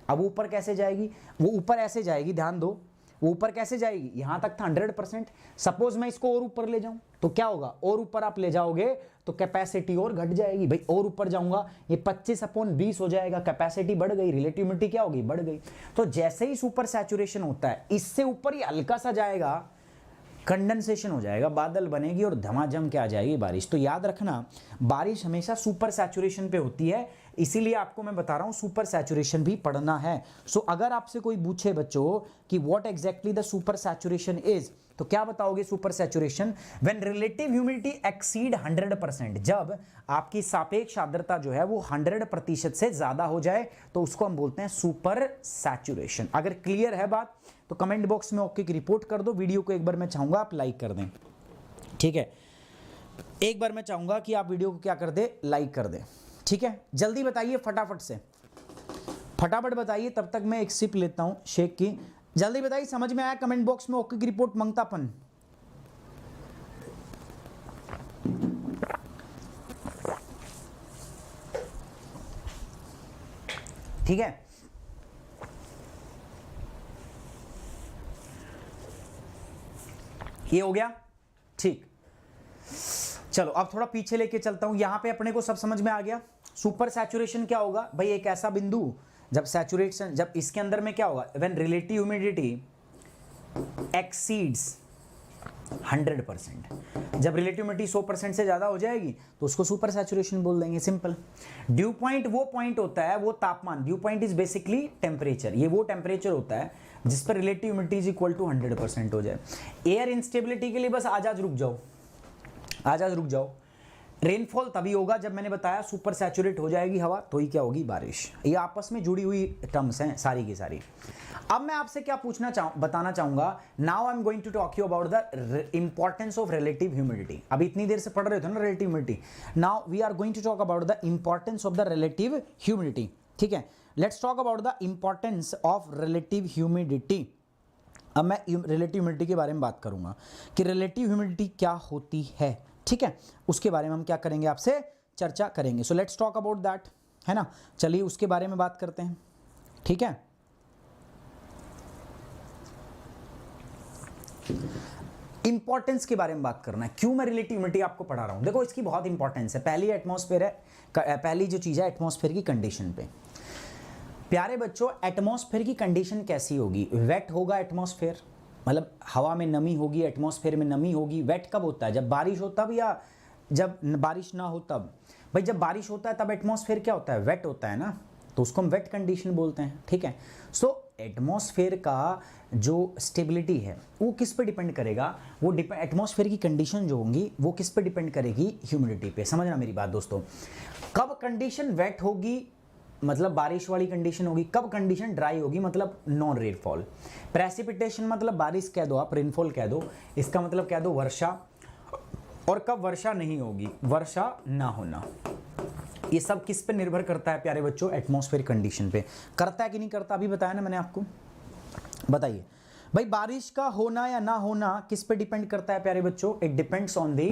अब ऊपर कैसे जाएगी? वो ऊपर ऐसे जाएगी, ध्यान दो, वो ऊपर कैसे जाएगी? यहां तक था 100%। सपोज मैं इसको और ऊपर ले जाऊं तो क्या होगा? और ऊपर आप ले जाओगे तो कैपेसिटी और घट जाएगी भाई। और ऊपर जाऊंगा ये 25/20 हो जाएगा, कैपेसिटी बढ़ गई, रिलेटिव ह्यूमिडिटी क्या होगी? बढ़ गई। तो जैसे ही सुपर सैचुरेशन होता है, इससे ऊपर ही हल्का सा जाएगा, कंडेंसेशन हो जाएगा, बादल बनेगी और धमाधम क्या आ जाएगी? बारिश। तो याद रखना, बारिश हमेशा सुपर सैचुरेशन पे होती है, इसीलिए आपको मैं बता रहा हूं सुपर सैचुरेशन भी पढ़ना है। सो अगर आपसे कोई पूछे बच्चों कि what exactly the super saturation is, तो क्या बताओगे? Super saturation when relative humidity exceed 100%, जब आपकी सापेक्ष आर्द्रता जो है वो 100% से ज्यादा हो जाए तो उसको हम बोलते हैं सुपर सैचुरेशन। अगर क्लियर है बात तो कमेंट बॉक्स में ओके की रिपोर्ट कर दो। वीडियो को एक बार मैं चाहूंगा आप लाइक कर दें। ठीक है, एक बार मैं चाहूंगा कि आप वीडियो को क्या कर दे? लाइक कर दें। ठीक है, जल्दी बताइए, फटाफट से फटाफट बताइए, तब तक मैं एक सिप लेता हूं शेक की। जल्दी बताइए, समझ में आया? कमेंट बॉक्स में ओके की रिपोर्ट मंगतापन। ठीक है, ये हो गया। ठीक, चलो अब थोड़ा पीछे लेके चलता हूं। यहां पे अपने को सब समझ में आ गया। सुपर सैचुरेशन क्या होगा भाई? एक ऐसा बिंदु जब सैचुरेशन, जब इसके अंदर में क्या होगा? व्हेन रिलेटिव ह्यूमिडिटी एक्सीड्स 100%, जब रिलेटिव ह्यूमिडिटी 100% से ज्यादा हो जाएगी तो उसको सुपर सैचुरेशन बोल देंगे, सिंपल। ड्यू पॉइंट वो पॉइंट होता है, वो तापमान, dew point is basically temperature, ये वो टेम्परेचर होता है जिस पर relative humidity is equal to 100% हो जाए। एयर इंस्टेबिलिटी के लिए बस आज रुक जाओ, आज रुक जाओ। रेनफॉल तभी होगा जब मैंने बताया सुपर सैचुरेट हो जाएगी हवा, तो ही क्या होगी? बारिश। ये आपस में जुड़ी हुई टर्म्स हैं सारी की सारी। अब मैं आपसे क्या बताना चाहूंगा, now I am going to talk you about the importance of relative humidity. अभी इतनी देर से पढ़ रहे थे ना relative humidity, now we are going to talk about the importance of the relative humidity. ठीक है, let's talk about the importance of relative humidity. अब मैं रिलेटिव ह्यूमिडिटी के बारे में बात करूंगा कि रिलेटिव ह्यूमिडिटी क्या होती है। ठीक है, उसके बारे में हम क्या करेंगे? आपसे चर्चा करेंगे। So let's talk about that, है ना। चलिए उसके बारे में बात करते हैं। ठीक है, इंपॉर्टेंस के बारे में बात करना है। क्यों मैं रिलेटिव ह्यूमिडिटी आपको पढ़ा रहा हूं? देखो इसकी बहुत इंपॉर्टेंस है। पहली एटमॉस्फेयर है, पहली जो चीज है एटमॉस्फेयर की कंडीशन पे। प्यारे बच्चों, एटमॉस्फेयर की कंडीशन कैसी होगी? वेट होगा एटमॉस्फेयर, मतलब हवा में नमी होगी, एटमॉस्फेयर में नमी होगी। वेट कब होता है? जब बारिश हो तब, या जब बारिश ना हो तब? भाई जब बारिश होता है तब एटमॉस्फेयर क्या होता है? वेट होता है ना, तो उसको हम वेट कंडीशन बोलते हैं। ठीक है, सो एटमॉस्फेयर का जो स्टेबिलिटी है वो किस पे डिपेंड करेगा? वो एटमॉस्फेयर की कंडीशन जो होंगी वो किस पे डिपेंड करेगी? ह्यूमिडिटी पे। समझना मेरी बात दोस्तों। कब कंडीशन वेट होगी मतलब बारिश वाली कंडीशन होगी, कब कंडीशन ड्राई होगी मतलब नॉन रेनफॉल। प्रेसिपिटेशन मतलब बारिश कह दो आप, रेनफॉल कह दो, इसका मतलब कह दो वर्षा। और कब वर्षा नहीं होगी? वर्षा ना होना। ये सब किस पे निर्भर करता है प्यारे बच्चों? एटमॉस्फेयर कंडीशन पे। करता है कि नहीं करता? अभी बताया ना मैंने आपको, बताइए। भाई बारिश का होना या ना होना किस पे डिपेंड करता है प्यारे बच्चों? इट डिपेंड्स ऑन दी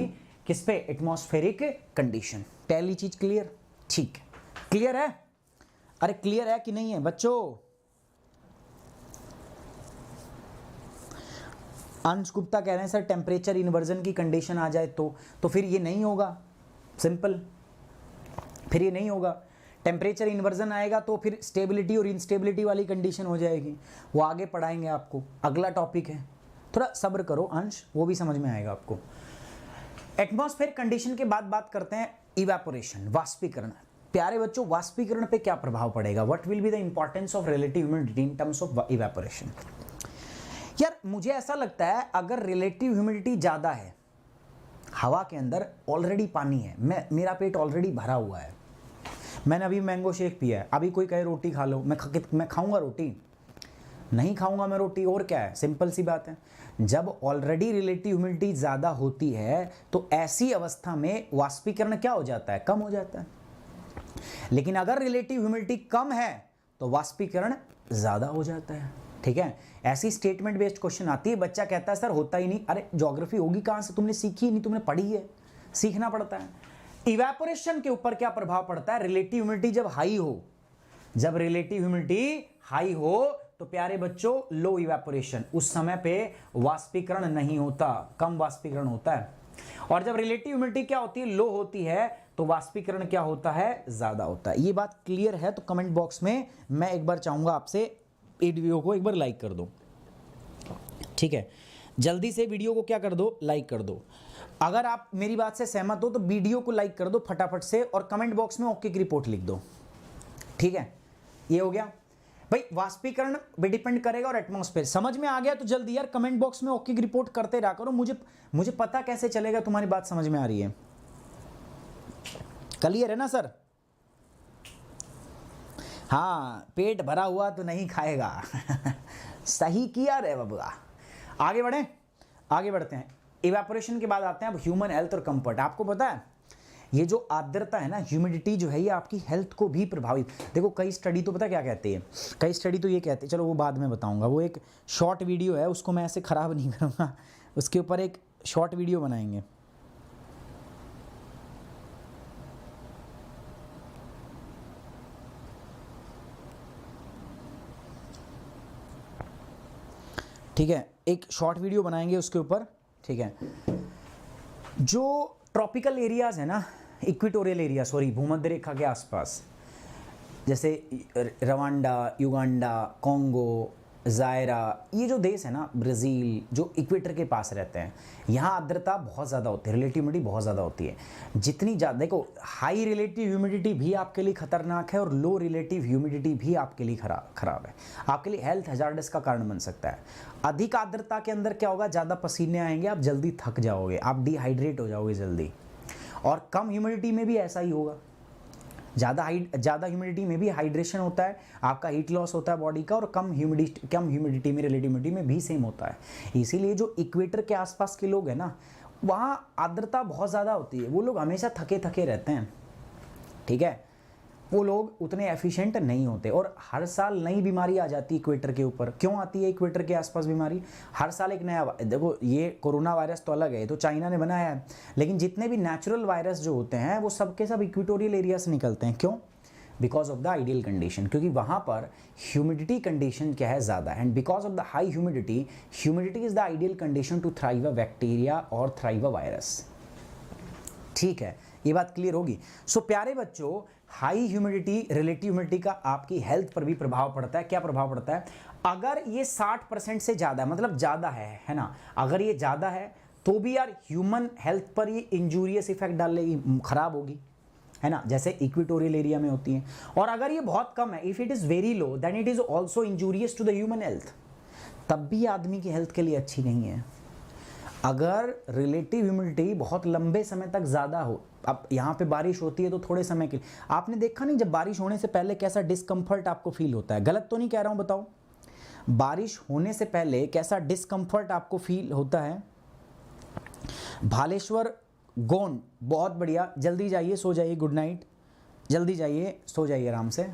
किस पे? Atmospheric condition. पहली चीज क्लियर? ठीक, क्लियर है? अरे क्लियर है कि नहीं है बच्चों? अंश गुप्ता कह रहे हैं सर टेम्परेचर इन्वर्जन की कंडीशन आ जाए तो फिर ये नहीं होगा, सिंपल, फिर ये नहीं होगा। टेम्परेचर इन्वर्जन आएगा तो फिर स्टेबिलिटी और इनस्टेबिलिटी वाली कंडीशन हो जाएगी, वो आगे पढ़ाएंगे आपको, अगला टॉपिक है, थोड़ा सब्र करो अंश, वो भी समझ में आएगा आपको। एटमॉस्फेयर कंडीशन के बाद बात करते हैं इवेपोरेशन, वाष्पीकरण। प्यारे बच्चों वाष्पीकरण पे क्या प्रभाव पड़ेगा? What will be the importance of relative humidity in terms of evaporation? यार मुझे ऐसा लगता है अगर रिलेटिव ह्यूमिडिटी ज्यादा है, हवा के अंदर ऑलरेडी पानी है, मेरा पेट ऑलरेडी भरा हुआ है, मैंने अभी मैंगो शेक पिया है, अभी कोई कहे रोटी खा लो, मैं खाऊंगा रोटी? नहीं खाऊंगा मैं रोटी, और क्या है, सिंपल सी बात है। जब ऑलरेडी रिलेटिव ह्यूमिडिटी ज़्यादा होती है तो ऐसी अवस्था में वाष्पीकरण क्या हो जाता है? कम हो जाता है। लेकिन अगर रिलेटिव ह्यूमिडिटी कम है तो वाष्पीकरण ज़्यादा हो जाता है। ठीक है, ऐसी स्टेटमेंट बेस्ड क्वेश्चन आती है, बच्चा कहता है सर होता ही नहीं। अरे ज्योग्राफी होगी कहाँ से? तुमने सीखी ही नहीं, तुमने पढ़ी है, सीखना पड़ता है। इवेपोरेशन के ऊपर क्या प्रभाव पड़ता है? रिलेटिव ह्यूमिडिटी जब हाई हो, जब रिलेटिव ह्यूमिडिटी हाई हो तो प्यारे बच्चों लो इवेपोरेशन, उस समय पे वाष्पीकरण नहीं होता, कम वाष्पीकरण होता है। और जब रिलेटिव ह्यूमिडिटी क्या होती है? लो होती है, तो वाष्पीकरण क्या होता है? ज्यादा होता है। ये बात क्लियर है? तो कमेंट बॉक्स में मैं एक बार चाहूंगा आपसे वीडियो को एक बार लाइक कर दो। ठीक है, जल्दी से वीडियो को क्या कर दो? लाइक कर दो। अगर आप मेरी बात से सहमत हो तो वीडियो को लाइक कर दो फटाफट से और कमेंट बॉक्स में ओके की रिपोर्ट लिख दो। ठीक है, ये हो गया भाई। वाष्पीकरण भी डिपेंड करेगा और एटमॉस्फेयर। समझ में आ गया तो जल्दी यार कमेंट बॉक्स में ओके की रिपोर्ट करते रहा करो, मुझे पता कैसे चलेगा तुम्हारी बात समझ में आ रही है। क्लियर है ना सर? हाँ, पेट भरा हुआ तो नहीं खाएगा सही किया रे बबुआ। आगे बढ़े, आगे बढ़ते हैं। इवेपोरेशन के बाद आते हैं अब ह्यूमन हेल्थ और कंफर्ट। आपको पता है ये जो आर्द्रता है ना, ह्यूमिडिटी जो है, ये आपकी हेल्थ को भी प्रभावित। देखो कई स्टडी तो पता क्या कहते हैं, कई स्टडी तो ये कहते हैं, चलो वो बाद में बताऊंगा, वो एक शॉर्ट वीडियो है, उसको मैं ऐसे ख़राब नहीं करूँगा, उसके ऊपर एक शॉर्ट वीडियो बनाएंगे। ठीक है, एक शॉर्ट वीडियो बनाएंगे उसके ऊपर। ठीक है, जो ट्रॉपिकल एरियाज है ना, इक्वेटोरियल एरिया, सॉरी, भूमध्य रेखा के आसपास, जैसे रवांडा, युगांडा, कॉन्गो, जायरा, ये जो देश है ना, ब्राज़ील, जो इक्वेटर के पास रहते हैं, यहाँ आर्द्रता बहुत ज़्यादा होती है, रिलेटिव ह्यूमिडिटी बहुत ज़्यादा होती है। जितनी ज़्यादा, देखो हाई रिलेटिव ह्यूमिडिटी भी आपके लिए खतरनाक है और लो रिलेटिव ह्यूमिडिटी भी आपके लिए खराब है, आपके लिए हेल्थ हैजार्डस का कारण बन सकता है। अधिक आर्द्रता के अंदर क्या होगा? ज़्यादा पसीने आएंगे, आप जल्दी थक जाओगे, आप डिहाइड्रेट हो जाओगे जल्दी। और कम ह्यूमिडिटी में भी ऐसा ही होगा, ज़्यादा ह्यूमिडिटी में भी हाइड्रेशन होता है, आपका हीट लॉस होता है बॉडी का, और कम ह्यूमिडिटी में, रिलेटिव ह्यूमिडिटी में भी सेम होता है। इसीलिए जो इक्वेटर के आसपास के लोग हैं ना, वहाँ आर्द्रता बहुत ज़्यादा होती है, वो लोग हमेशा थके थके रहते हैं। ठीक है, वो लोग उतने एफिशिएंट नहीं होते और हर साल नई बीमारी आ जाती है इक्वेटर के ऊपर। क्यों आती है इक्वेटर के आसपास बीमारी? हर साल एक नया, देखो ये कोरोना वायरस तो अलग है, तो चाइना ने बनाया है, लेकिन जितने भी नेचुरल वायरस जो होते हैं वो सब के सब इक्वेटोरियल एरिया से निकलते हैं। क्यों? Because of the ideal condition, क्योंकि वहाँ पर ह्यूमिडिटी कंडीशन क्या है? ज़्यादा। And because of the high humidity, humidity is the ideal condition to thrive a bacteria और थ्राइव अ वायरस। ठीक है, ये बात क्लियर होगी। सो प्यारे बच्चों, हाई ह्यूमिडिटी, रिलेटिव ह्यूमिडिटी का आपकी हेल्थ पर भी प्रभाव पड़ता है। क्या प्रभाव पड़ता है? अगर ये 60% से ज़्यादा है, मतलब ज़्यादा है ना, अगर ये ज़्यादा है तो भी यार ह्यूमन हेल्थ पर ये इंजूरियस इफेक्ट डालेगी, खराब होगी, है ना, जैसे इक्वेटोरियल एरिया में होती है। और अगर ये बहुत कम है, if it is very low, then it is also injurious to the human health, तब भी आदमी की हेल्थ के लिए अच्छी नहीं है। अगर रिलेटिव ह्यूमिडिटी बहुत लंबे समय तक ज़्यादा हो, अब यहाँ पे बारिश होती है तो थोड़े समय के लिए, आपने देखा नहीं जब बारिश होने से पहले कैसा डिस्कम्फर्ट आपको फील होता है? गलत तो नहीं कह रहा हूँ, बताओ। बारिश होने से पहले कैसा डिस्कम्फर्ट आपको फील होता है? भालेश्वर, गोंड, बहुत बढ़िया, जल्दी जाइए, सो जाइए, गुड नाइट, जल्दी जाइए, सो जाइए आराम से।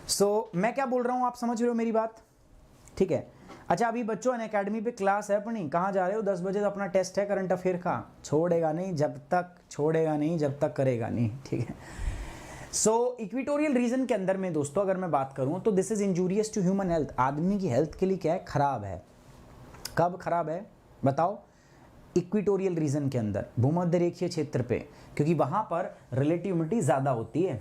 सो मैं क्या बोल रहा हूँ, आप समझ रहे हो मेरी बात? ठीक है, अच्छा अभी बच्चों अनअकैडमी पे क्लास है अपनी, कहाँ जा रहे हो? 10 बजे तो अपना टेस्ट है करंट अफेयर का, छोड़ेगा नहीं जब तक करेगा नहीं, ठीक है। सो इक्वेटोरियल रीजन के अंदर में दोस्तों अगर मैं बात करूं तो this is injurious to human health, आदमी की हेल्थ के लिए क्या है, खराब है। कब खराब है बताओ? इक्वेटोरियल रीजन के अंदर, भूमध्य रेखीय क्षेत्र पे, क्योंकि वहां पर रिलेटिव ह्यूमिडिटी ज्यादा होती है,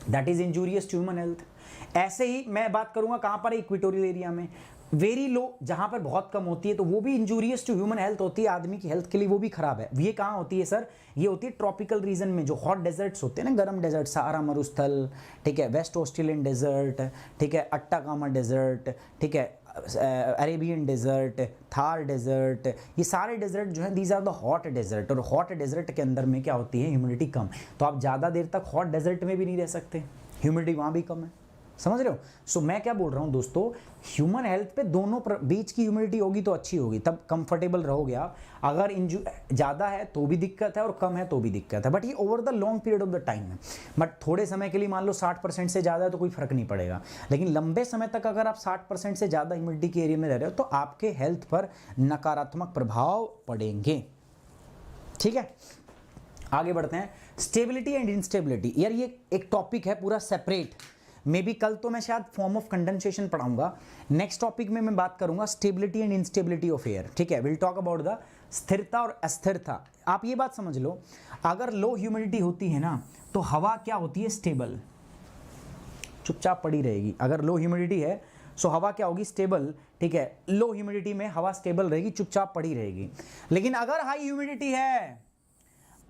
that is injurious to human health. ऐसे ही मैं बात करूंगा कहां पर, इक्वेटोरियल एरिया में वेरी लो, जहां पर बहुत कम होती है तो वो भी इंजूरियस टू ह्यूमन हेल्थ होती है, आदमी की हेल्थ के लिए वो भी खराब है। ये कहां होती है सर? ये होती है ट्रॉपिकल रीजन में, जो हॉट डेजर्ट्स होते हैं ना, गर्म डेजर्ट, सहारा मरुस्थल, ठीक है, वेस्ट ऑस्ट्रेलियन डेजर्ट, ठीक है, अट्टाकामा डेजर्ट, ठीक है, अरेबियन डेजर्ट, थार डेजर्ट, ये सारे डेजर्ट जो हैं these are the hot desert. और हॉट डेजर्ट के अंदर में क्या होती है, ह्यूमिडिटी कम, तो आप ज़्यादा देर तक हॉट डेजर्ट में भी नहीं रह सकते, ह्यूमिडिटी वहाँ भी कम है, समझ रहे हो? सो मैं क्या बोल रहा हूँ दोस्तों, ह्यूमन हेल्थ पे दोनों बीच की ह्यूमिडिटी होगी तो अच्छी होगी, तब कंफर्टेबल रहोगे आप। अगर ज़्यादा है तो भी दिक्कत है और कम है तो भी दिक्कत है, बट ये over the long period of the time है। बट थोड़े समय के लिए मान लो 60% से ज़्यादा है तो कोई फर्क नहीं पड़ेगा, लेकिन लंबे समय तक अगर आप 60% से ज़्यादा ह्यूमिडिटी के एरिया में रह रहे हो तो आपके हेल्थ पर नकारात्मक प्रभाव पड़ेंगे, ठीक है। आगे बढ़ते हैं, स्टेबिलिटी एंड इंस्टेबिलिटी। यार ये एक टॉपिक है पूरा सेपरेट, मे बी कल तो मैं शायद फॉर्म ऑफ कंडेंसेशन पढ़ाऊंगा, नेक्स्ट टॉपिक में मैं बात करूंगा stability and instability of air, ठीक है। विल टॉक अबाउट द स्थिरता और अस्थिरता। आप ये बात समझ लो, अगर लो ह्यूमिडिटी होती है ना तो हवा क्या होती है, स्टेबल, चुपचाप पड़ी रहेगी। अगर लो ह्यूमिडिटी है सो हवा क्या होगी, स्टेबल, ठीक है। लो ह्यूमिडिटी में हवा स्टेबल रहेगी, चुपचाप पड़ी रहेगी। लेकिन अगर हाई ह्यूमिडिटी है,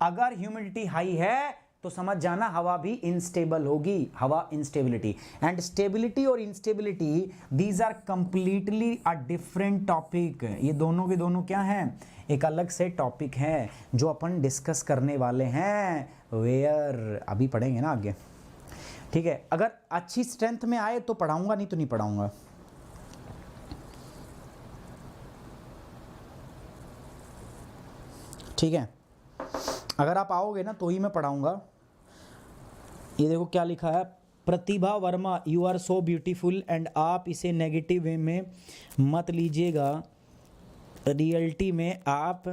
अगर ह्यूमिडिटी हाई है तो समझ जाना हवा भी इनस्टेबल होगी, हवा इंस्टेबिलिटी। एंड स्टेबिलिटी और instability these are completely a different topic. ये दोनों के दोनों क्या हैं, एक अलग से टॉपिक है जो अपन डिस्कस करने वाले हैं, वेयर अभी पढ़ेंगे ना आगे, ठीक है। अगर अच्छी स्ट्रेंथ में आए तो पढ़ाऊंगा, नहीं तो नहीं पढ़ाऊंगा, ठीक है। अगर आप आओगे ना तो ही मैं पढ़ाऊंगा। ये देखो क्या लिखा है, Pratibha Verma, you are so beautiful, and आप इसे नेगेटिव वे में मत लीजिएगा, रियलिटी में आप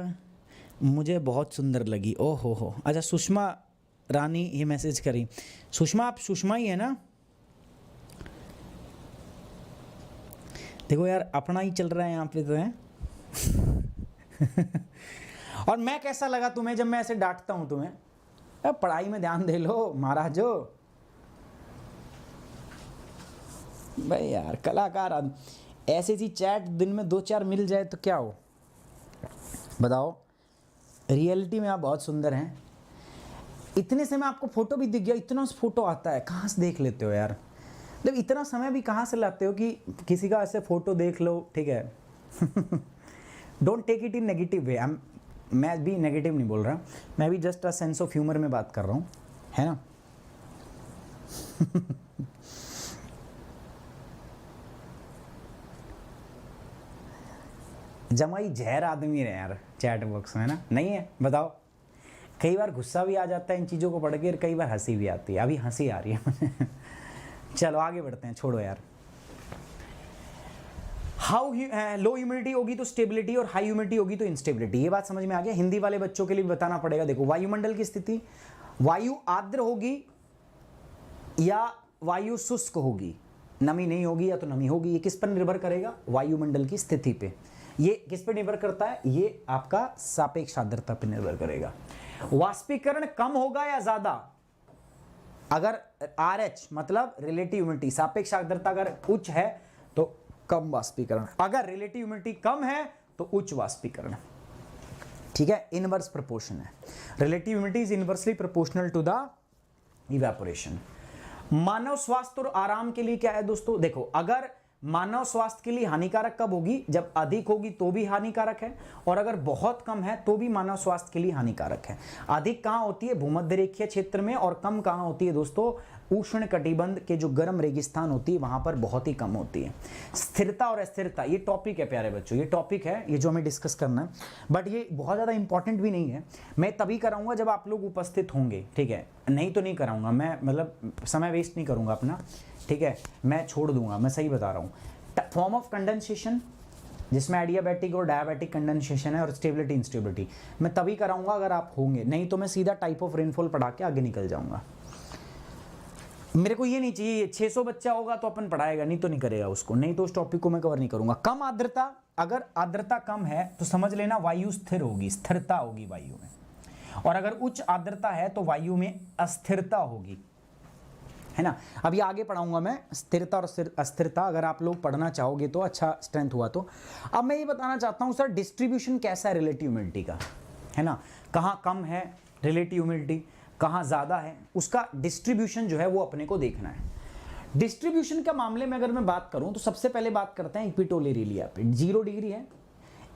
मुझे बहुत सुंदर ओह हो। अच्छा सुषमा रानी ये मैसेज करी, सुषमा आप सुषमा ही है ना? देखो यार अपना ही चल रहा है यहाँ पे तो है। और मैं कैसा लगा तुम्हें जब मैं ऐसे डांटता हूं तुम्हें? अब पढ़ाई में ध्यान दे लो महाराजो। भाई यार कलाकार ऐसी सी चैट दिन में 2-4 मिल जाए तो क्या हो, बताओ। रियलिटी में आप बहुत सुंदर हैं, इतने से मैं आपको फोटो भी दिख गया, इतना फोटो आता है, कहाँ से देख लेते हो यार? मतलब इतना समय भी कहाँ से लाते हो कि किसी का ऐसे फोटो देख लो, ठीक है। Don't take it in negative way, मैं भी नेगेटिव नहीं बोल रहा, मैं भी just a sense of humour में बात कर रहा हूँ, है ना। जमाई जहर आदमी है यार चैट बॉक्स में ना, नहीं है? बताओ। कई बार गुस्सा भी आ जाता है इन चीज़ों को पढ़ के, कई बार हंसी भी आती है, अभी हंसी आ रही है। चलो आगे बढ़ते हैं, छोड़ो यार। हाउ लो ह्यूमिडिटी होगी तो स्टेबिलिटी और हाई ह्यूमिडिटी होगी तो इंस्टेबिलिटी, ये बात समझ में आ गया। हिंदी वाले बच्चों के लिए बताना पड़ेगा। देखो वायुमंडल की स्थिति, वायु आर्द्र होगी या वायु शुष्क होगी, नमी नहीं होगी या तो नमी होगी, ये किस पर निर्भर करेगा? वायुमंडल की स्थिति पे। ये किस पे निर्भर करता है? ये आपका सापेक्ष आर्द्रता पे निर्भर करेगा। वाष्पीकरण कम होगा या ज्यादा? अगर RH मतलब रिलेटिव ह्यूमिडिटी, सापेक्ष आर्द्रता अगर उच्च है तो कम वाष्पीकरण, अगर रिलेटिव ह्यूमिडिटी कम है तो उच्च वाष्पीकरण, ठीक है। इनवर्स प्रोपोर्शन है, relative humidity is inversely proportional to the evaporation. मानव स्वास्थ्य और आराम के लिए क्या है दोस्तों? देखो अगर मानव स्वास्थ्य के लिए हानिकारक कब होगी? जब अधिक होगी तो भी हानिकारक है, और अगर बहुत कम है तो भी मानव स्वास्थ्य के लिए हानिकारक है। अधिक कहां होती है? भूमध्य रेखीय क्षेत्र में, और कम कहां होती है दोस्तों? उष्ण कटिबंध के जो गर्म रेगिस्तान होती है वहां पर बहुत ही कम होती है। स्थिरता और अस्थिरता ये टॉपिक है प्यारे बच्चों, ये टॉपिक है, ये जो हमें डिस्कस करना है, बट ये बहुत ज़्यादा इंपॉर्टेंट भी नहीं है। मैं तभी कराऊंगा जब आप लोग उपस्थित होंगे, ठीक है, नहीं तो नहीं कराऊंगा मैं, मतलब समय वेस्ट नहीं करूंगा अपना, ठीक है, मैं छोड़ दूंगा, मैं सही बता रहा हूँ। फॉर्म ऑफ कंडेंसेशन जिसमें एडियाबैटिक और डायबिटिक कंडेंसेशन है, और स्टेबिलिटी इंस्टेबिलिटी मैं तभी कराऊंगा अगर आप होंगे, नहीं तो मैं सीधा टाइप ऑफ रेनफॉल पढ़ा के आगे निकल जाऊंगा। मेरे को ये नहीं चाहिए 600 बच्चा होगा तो अपन पढ़ाएगा, नहीं तो नहीं करेगा उसको, नहीं तो उस टॉपिक को मैं कवर नहीं करूंगा। कम आर्द्रता, अगर आर्द्रता कम है तो समझ लेना वायु स्थिर होगी, स्थिरता होगी वायु में, और अगर उच्च आर्द्रता है तो वायु में अस्थिरता होगी, है ना। अभी आगे पढ़ाऊंगा मैं स्थिरता और अस्थिरता, अगर आप लोग पढ़ना चाहोगे तो, अच्छा स्ट्रेंथ हुआ तो। अब मैं ये बताना चाहता हूं सर डिस्ट्रीब्यूशन कैसा है रिलेटिव ह्यूमिडिटी का, है ना, कहाँ कम है रिलेटिव ह्यूमिडिटी, कहाँ ज़्यादा है, उसका डिस्ट्रीब्यूशन जो है वो अपने को देखना है। डिस्ट्रीब्यूशन के मामले में अगर मैं बात करूं तो सबसे पहले बात करते हैं इक्वेटोरियल एरिया पे। 0 डिग्री है,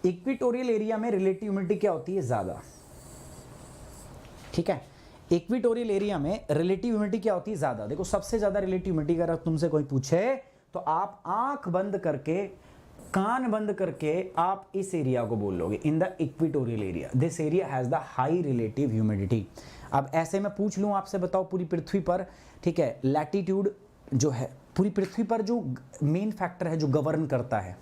इक्वेटोरियल एरिया में रिलेटिव ह्यूमिडिटी क्या होती है, ज़्यादा, ठीक है। इक्वेटोरियल एरिया में रिलेटिव ह्यूमिडिटी क्या होती है, ज़्यादा। देखो सबसे ज़्यादा रिलेटिव ह्यूमिडिटी अगर तुमसे कोई पूछे तो आप आंख बंद करके, कान बंद करके आप इस एरिया को बोल लोगे, in the equatorial area this area has the high relative humidity. अब ऐसे मैं पूछ लूँ आपसे, बताओ पूरी पृथ्वी पर, ठीक है, लैटिट्यूड जो है, पूरी पृथ्वी पर जो मेन फैक्टर है जो गवर्न करता है,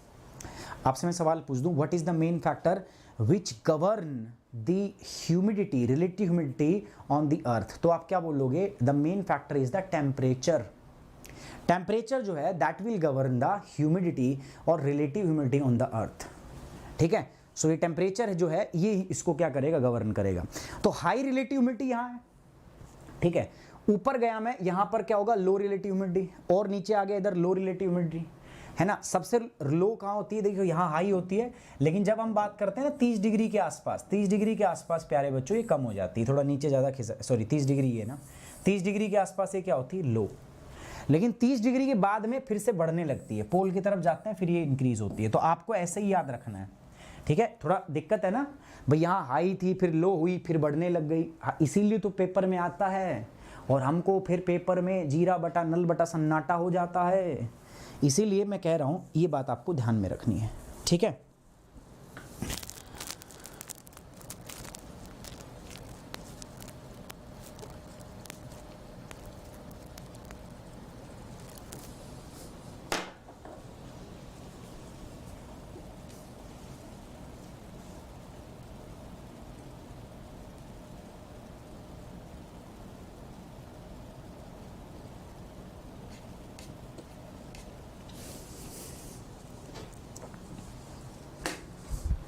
आपसे मैं सवाल पूछ दूं, what is the main factor which govern the humidity, relative humidity on the earth, तो आप क्या बोलोगे, the main factor is the temperature. Temperature जो है that will govern the humidity और relative humidity on the earth, ठीक है। सो ये टेम्परेचर जो है ये इसको क्या करेगा, गवर्न करेगा। तो हाई रिलेटिव ह्यूमिडिटी यहाँ है, ठीक है। ऊपर गया मैं, यहाँ पर क्या होगा, लो रिलेटिव ह्यूमिडिटी, और नीचे आ गया इधर लो रिलेटिव ह्यूमिडिटी, है ना। सबसे लो कहाँ होती है, देखिए यहाँ हाई होती है, लेकिन जब हम बात करते हैं ना 30 डिग्री के आसपास, 30 डिग्री के आसपास प्यारे बच्चों ये कम हो जाती है, थोड़ा नीचे ज़्यादा खिसा, सॉरी 30 डिग्री है ना, 30 डिग्री के आसपास ये क्या होती है, लो। लेकिन 30 डिग्री के बाद में फिर से बढ़ने लगती है, पोल की तरफ जाते हैं फिर ये इंक्रीज होती है, तो आपको ऐसे ही याद रखना है, ठीक है। थोड़ा दिक्कत है ना भाई, यहाँ हाई थी फिर लो हुई फिर बढ़ने लग गई, इसीलिए तो पेपर में आता है, और हमको फिर पेपर में जीरा बटा नल बटा सन्नाटा हो जाता है, इसीलिए मैं कह रहा हूँ ये बात आपको ध्यान में रखनी है, ठीक है।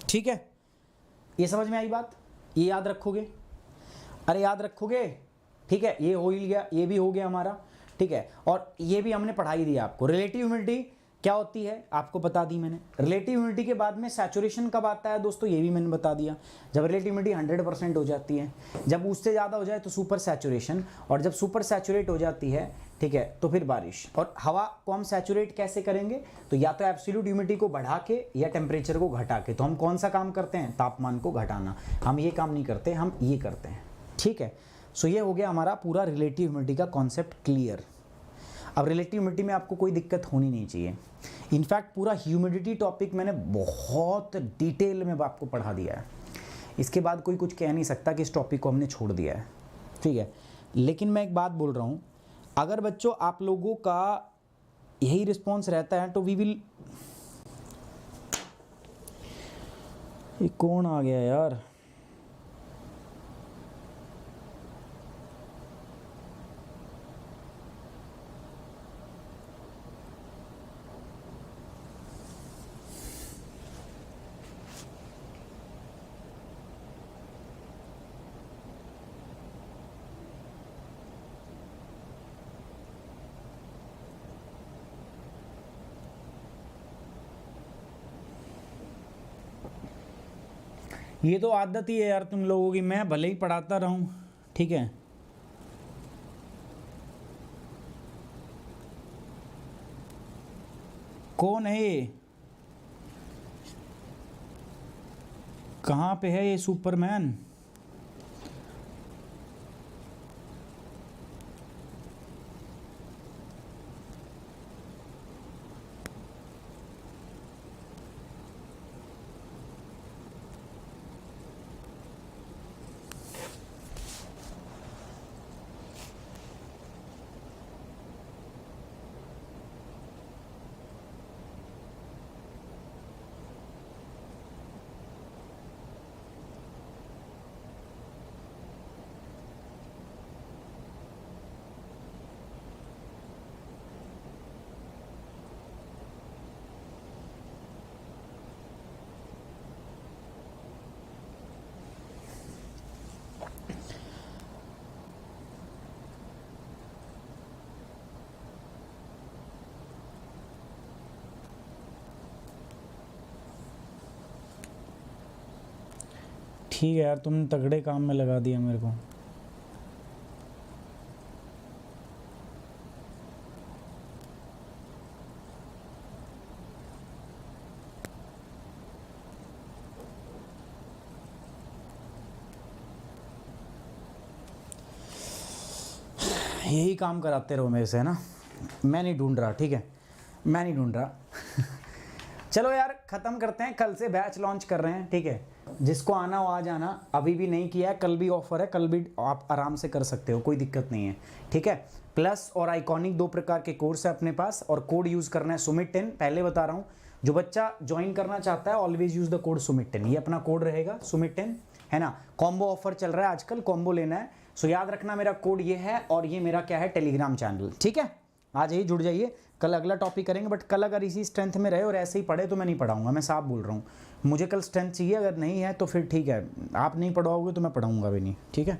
ठीक है, ये समझ में आई बात, ये याद रखोगे, अरे याद रखोगे, ठीक है। ये हो ही गया, ये भी हो गया हमारा, ठीक है। और ये भी हमने पढ़ाई दी आपको, रिलेटिव ह्यूमिडिटी क्या होती है आपको बता दी मैंने। रिलेटिव ह्यूमिडिटी के बाद में सैचुरेशन कब आता है दोस्तों, ये भी मैंने बता दिया, जब रिलेटिव ह्यूमिडिटी 100% हो जाती है, जब उससे ज़्यादा हो जाए तो सुपर सैचुरेशन, और जब सुपर सैचुरेट हो जाती है, ठीक है, तो फिर बारिश। और हवा को हम सैचुरेट कैसे करेंगे, तो या तो एब्सोल्यूट ह्यूमिडिटी को बढ़ा के या टेम्परेचर को घटा के। तो हम कौन सा काम करते हैं, तापमान को घटाना, हम ये काम नहीं करते, हम ये करते हैं, ठीक है। सो ये हो गया हमारा पूरा रिलेटिव ह्यूमिडिटी का कॉन्सेप्ट क्लियर। अब रिलेटिव ह्यूमिडिटी में आपको कोई दिक्कत होनी नहीं चाहिए, इनफैक्ट पूरा ह्यूमिडिटी टॉपिक मैंने बहुत डिटेल में आपको पढ़ा दिया है, इसके बाद कोई कुछ कह नहीं सकता कि इस टॉपिक को हमने छोड़ दिया है, ठीक है। लेकिन मैं एक बात बोल रहा हूँ, अगर बच्चों आप लोगों का यही रिस्पॉन्स रहता है तो वी विल, ये कौन आ गया यार, ये तो आदत ही है यार तुम लोगों की, मैं भले ही पढ़ाता रहूं, ठीक है। कौन है ये, कहाँ पे है ये सुपरमैन, ठीक है यार, तुम तगड़े काम में लगा दिया मेरे को। यही काम कराते रहो मेरे से, है ना। मैं नहीं ढूंढ रहा, ठीक है, मैं नहीं ढूंढ रहा। चलो यार ख़त्म करते हैं, कल से बैच लॉन्च कर रहे हैं, ठीक है। जिसको आना हो आज आना, अभी भी नहीं किया है, कल भी ऑफर है, कल भी आप आराम से कर सकते हो, कोई दिक्कत नहीं है, ठीक है। प्लस और आइकॉनिक 2 प्रकार के कोर्स है अपने पास, और कोड यूज़ करना है सुमित 10। पहले बता रहा हूँ, जो बच्चा ज्वाइन करना चाहता है always use the code Sumit 10, ये अपना कोड रहेगा सुमित 10, है ना। कॉम्बो ऑफर चल रहा है आजकल, कॉम्बो लेना है, सो याद रखना मेरा कोड ये है, और ये मेरा क्या है, टेलीग्राम चैनल, ठीक है। आज ही जुड़ जाइए, कल अगला टॉपिक करेंगे, बट कल अगर इसी स्ट्रेंथ में रहे और ऐसे ही पढ़े तो मैं नहीं पढ़ाऊंगा, मैं साफ बोल रहा हूँ। मुझे कल स्ट्रेंथ चाहिए, अगर नहीं है तो फिर ठीक है, आप नहीं पढ़ाओगे तो मैं पढ़ाऊंगा भी नहीं, ठीक है।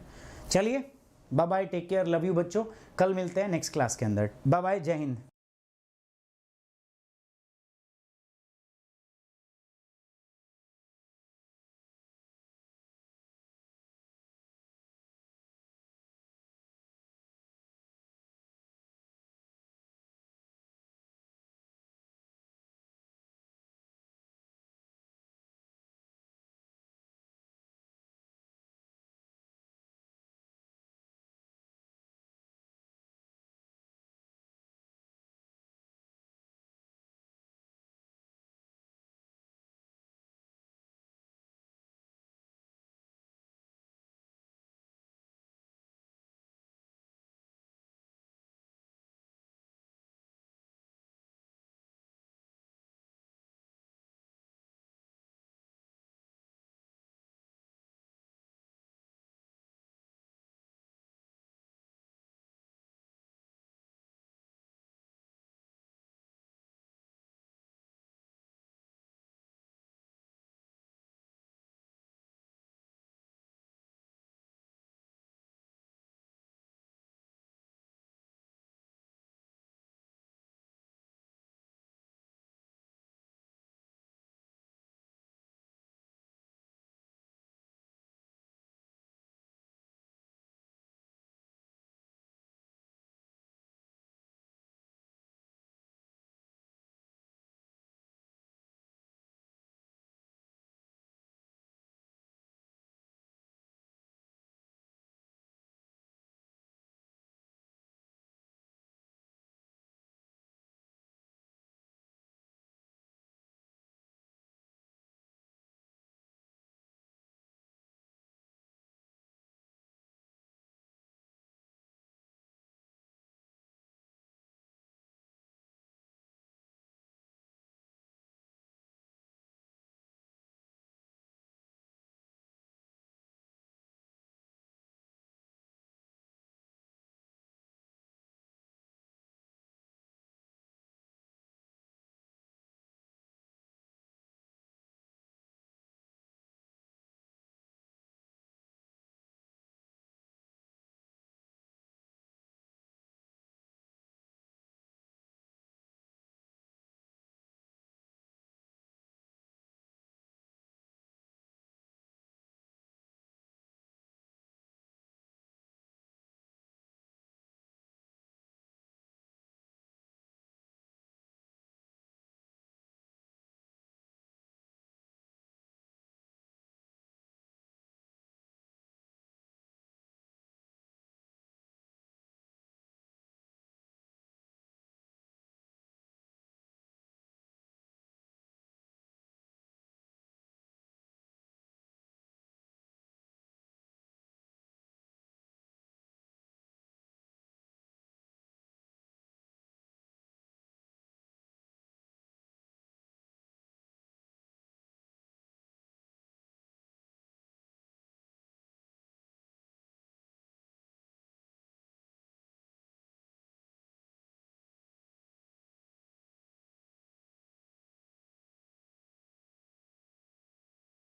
चलिए bye bye, take care, love you बच्चों, कल मिलते हैं नेक्स्ट क्लास के अंदर, बाय बाय, जय हिंद।